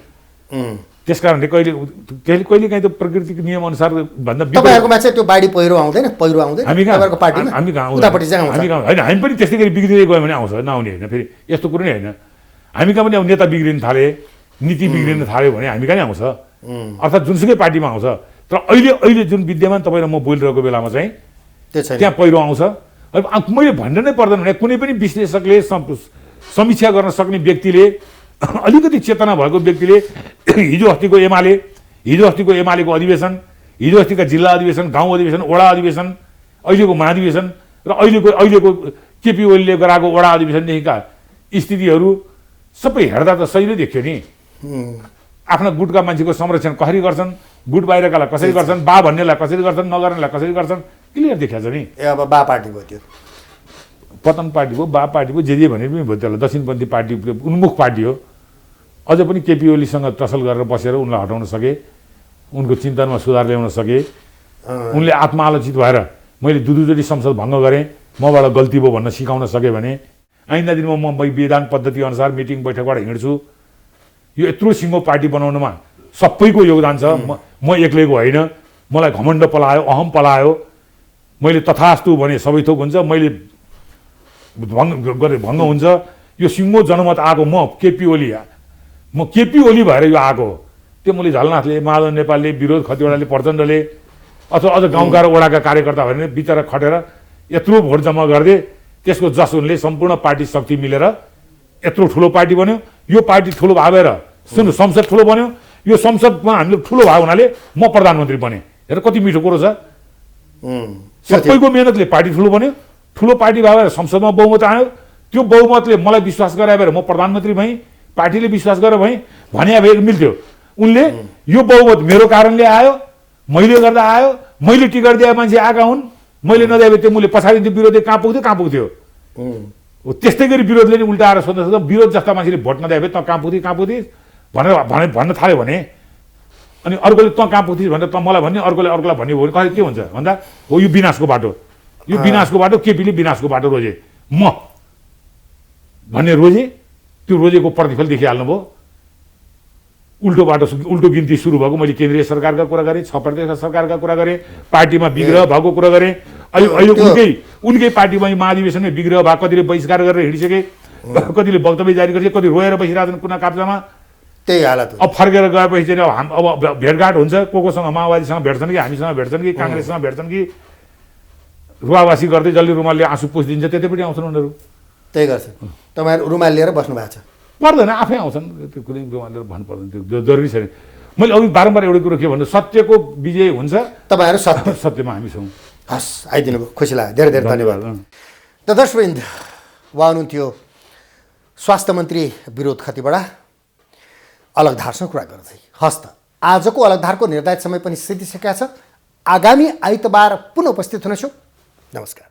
B: त्यस कारणले कहिले काहीँ त प्रकृतिको नियम अनुसार भन्दा
A: तपाईँहरूकोमा चाहिँ त्यो बाढी पहिरो आउँदैन? तपाईँहरूको पार्टीमा
B: हामी कहाँ
A: होइन,
B: हामी पनि त्यस्तै गरी बिग्रिँदै गयो भने आउँछ, नआउने होइन। फेरि यस्तो कुरो नै होइन। हामी कहाँ पनि अब नेता बिग्रिन थाले, नीति बिग्रिन थाल्यो भने हामी कहाँ नि आउँछ, अर्थात् जुनसुकै पार्टीमा आउँछ। तर अहिले जुन विद्यमान तपाईँ र म बोलिरहेको बेलामा चाहिँ त्यहाँ पहिरो आउँछ। अब मैले भन्नु नै पर्दैन भने कुनै पनि विश्लेषकले समीक्षा गर्न सक्ने व्यक्तिले, अलिकति चेतना भएको व्यक्तिले हिजो अस्तिको एमालेको अधिवेशन, हिजो अस्तिका जिल्ला अधिवेशन, गाउँ अधिवेशन, वडा अधिवेशन, अहिलेको महाधिवेशन र अहिलेको केपी ओलीले गराएको वडा अधिवेशनदेखिका स्थितिहरू सबै हेर्दा त सही नै देखियो नि। आफ्ना गुटका मान्छेको संरक्षण कसरी गर्छन्, गुट बाहिरकालाई कसरी गर्छन्, बा भन्नेलाई कसरी गर्छन्, नगर्नेलाई कसरी गर्छन्, क्लियर देखिएको छ नि।
A: अब बा पार्टी भयो, त्यो
B: पतन पार्टी भयो, बा पार्टी भयो, जे भने पनि भयो। त्यसलाई दक्षिणपन्थी पार्टी उन्मुख पार्टी हो। अझ पनि केपी ओलीसँग टसल गरेर बसेर उनलाई हटाउन सके, उनको चिन्तनमा सुधार ल्याउन सके। उनले आत्मालोचित भएर मैले दुईचोटि संसद भङ्ग गरेँ, मबाट गल्ती भयो भन्न सिकाउन सके भने आइन्दा दिनमा म विधान पद्धति अनुसार मिटिङ बैठकबाट हिँड्छु। यो यत्रो सिङ्गो पार्टी बनाउनमा सबैको योगदान छ। म एक्लैको होइन। मलाई घमण्ड पलायो, अहम पलायो। मैले तथास्तु भने सबै थोक हुन्छ, मैले भङ्ग हुन्छ। यो सिङ्गो जनमत आएको म केपी ओली भएर यो आएको हो। त्यो मैले झलनाथले, माधव नेपालले, विरोध खतिवडाले, प्रचण्डले अथवा अझ गाउँका र वडाका कार्यकर्ता भने बिचरा खटेर यत्रो भोट जम्मा गरिदिए। त्यसको जस उनले सम्पूर्ण पार्टी शक्ति मिलेर यत्रो ठुलो पार्टी बन्यो। यो पार्टी ठुलो भएर सुन्नु, संसद ठुलो बन्यो। यो संसदमा हामीले ठुलो भयो हुनाले म प्रधानमन्त्री बने। हेर कति मिठो कुरो छ। सबैको मेहनतले पार्टी ठुलो बन्यो। ठुलो पार्टी भएर संसदमा बहुमत आयो। त्यो बहुमतले मलाई विश्वास गराए भएर म प्रधानमन्त्री भएँ, पार्टीले विश्वास गरेर भएँ भने भए मिल्थ्यो। उनले यो बहुमत मेरो कारणले आयो, मैले गर्दा आयो, मैले टिकट दिए मान्छे आएका हुन्, मैले नदिए त्यो मैले पछाडि त्यो विरोधी कहाँ पुग्थ्यो। त्यस्तै गरी विरोधले नि उल्टा आएर सोध्न सक्छ विरोध जस्ता मान्छेले भोट नदिए भए तँ कहाँ पुगिस् भनेर भन्न थाल्यो भने अनि अर्कोले तँ कहाँ पुग्थिस् भनेर तँ मलाई भन्ने अर्कोले अर्कोलाई भन्ने भयो भने के हुन्छ भन्दा हो यो विनाशको बाटो केपीले विनाशको बाटो रोजे म भन्ने रोजे त्यो रोजेको प्रतिफल देखिहाल्नुभयो उल्टो गिन्ती सुरु भएको मैले केन्द्रीय सरकारका कुरा गरेँ 6 प्रदेश सरकारका कुरा गरेँ पार्टीमा विग्रह भएको कुरा गरेँ अहिले उनकै पार्टीमा महाधिवेशनमै विग्रह भएको कतिले बहिष्कार गरेर हिँडिसके कतिले वक्तव्य जारी गरिसके कति रोएर बसिरहेछन् कुना काप्चामा
A: त्यही हालत
B: अब फर्केर गएपछि चाहिँ अब भेटघाट हुन्छ कोसँग माओवादीसँग भेट्छन् कि हामीसँग भेट्छन् कि काङ्ग्रेससँग भेट्छन् कि रुवावासी गर्दै जसले रुमालले आँसु पुछिदिन्छ त्यतैपट्टि आउँछन् उनीहरू
A: त्यही गर्छन् तपाईँहरू रुमाल लिएर बस्नु भएको छ
B: पर्दैन आफै आउँछन् त्यो कुनै रुमाल लिएर भन्नु पर्दैन त्यो जरुरी छैन मैले अघि बारम्बार एउटा कुरो के भन्नु सत्यको विजय हुन्छ
A: तपाईँहरू
B: सत्यमा हामी छौँ
A: हस् आइदिनु भयो खुसी लाग्यो धेरै धेरै धन्यवाद त दर्शकवृन्द उहाँ हुनुहुन्थ्यो स्वास्थ्य मन्त्री विरोध खतिवडा अलगधारसँग कुरा गर्दै हस् त आजको अलगधारको निर्धारित समय पनि सिद्धिसकेका छ आगामी आइतबार पुनः उपस्थित हुनेछौँ नमस्कार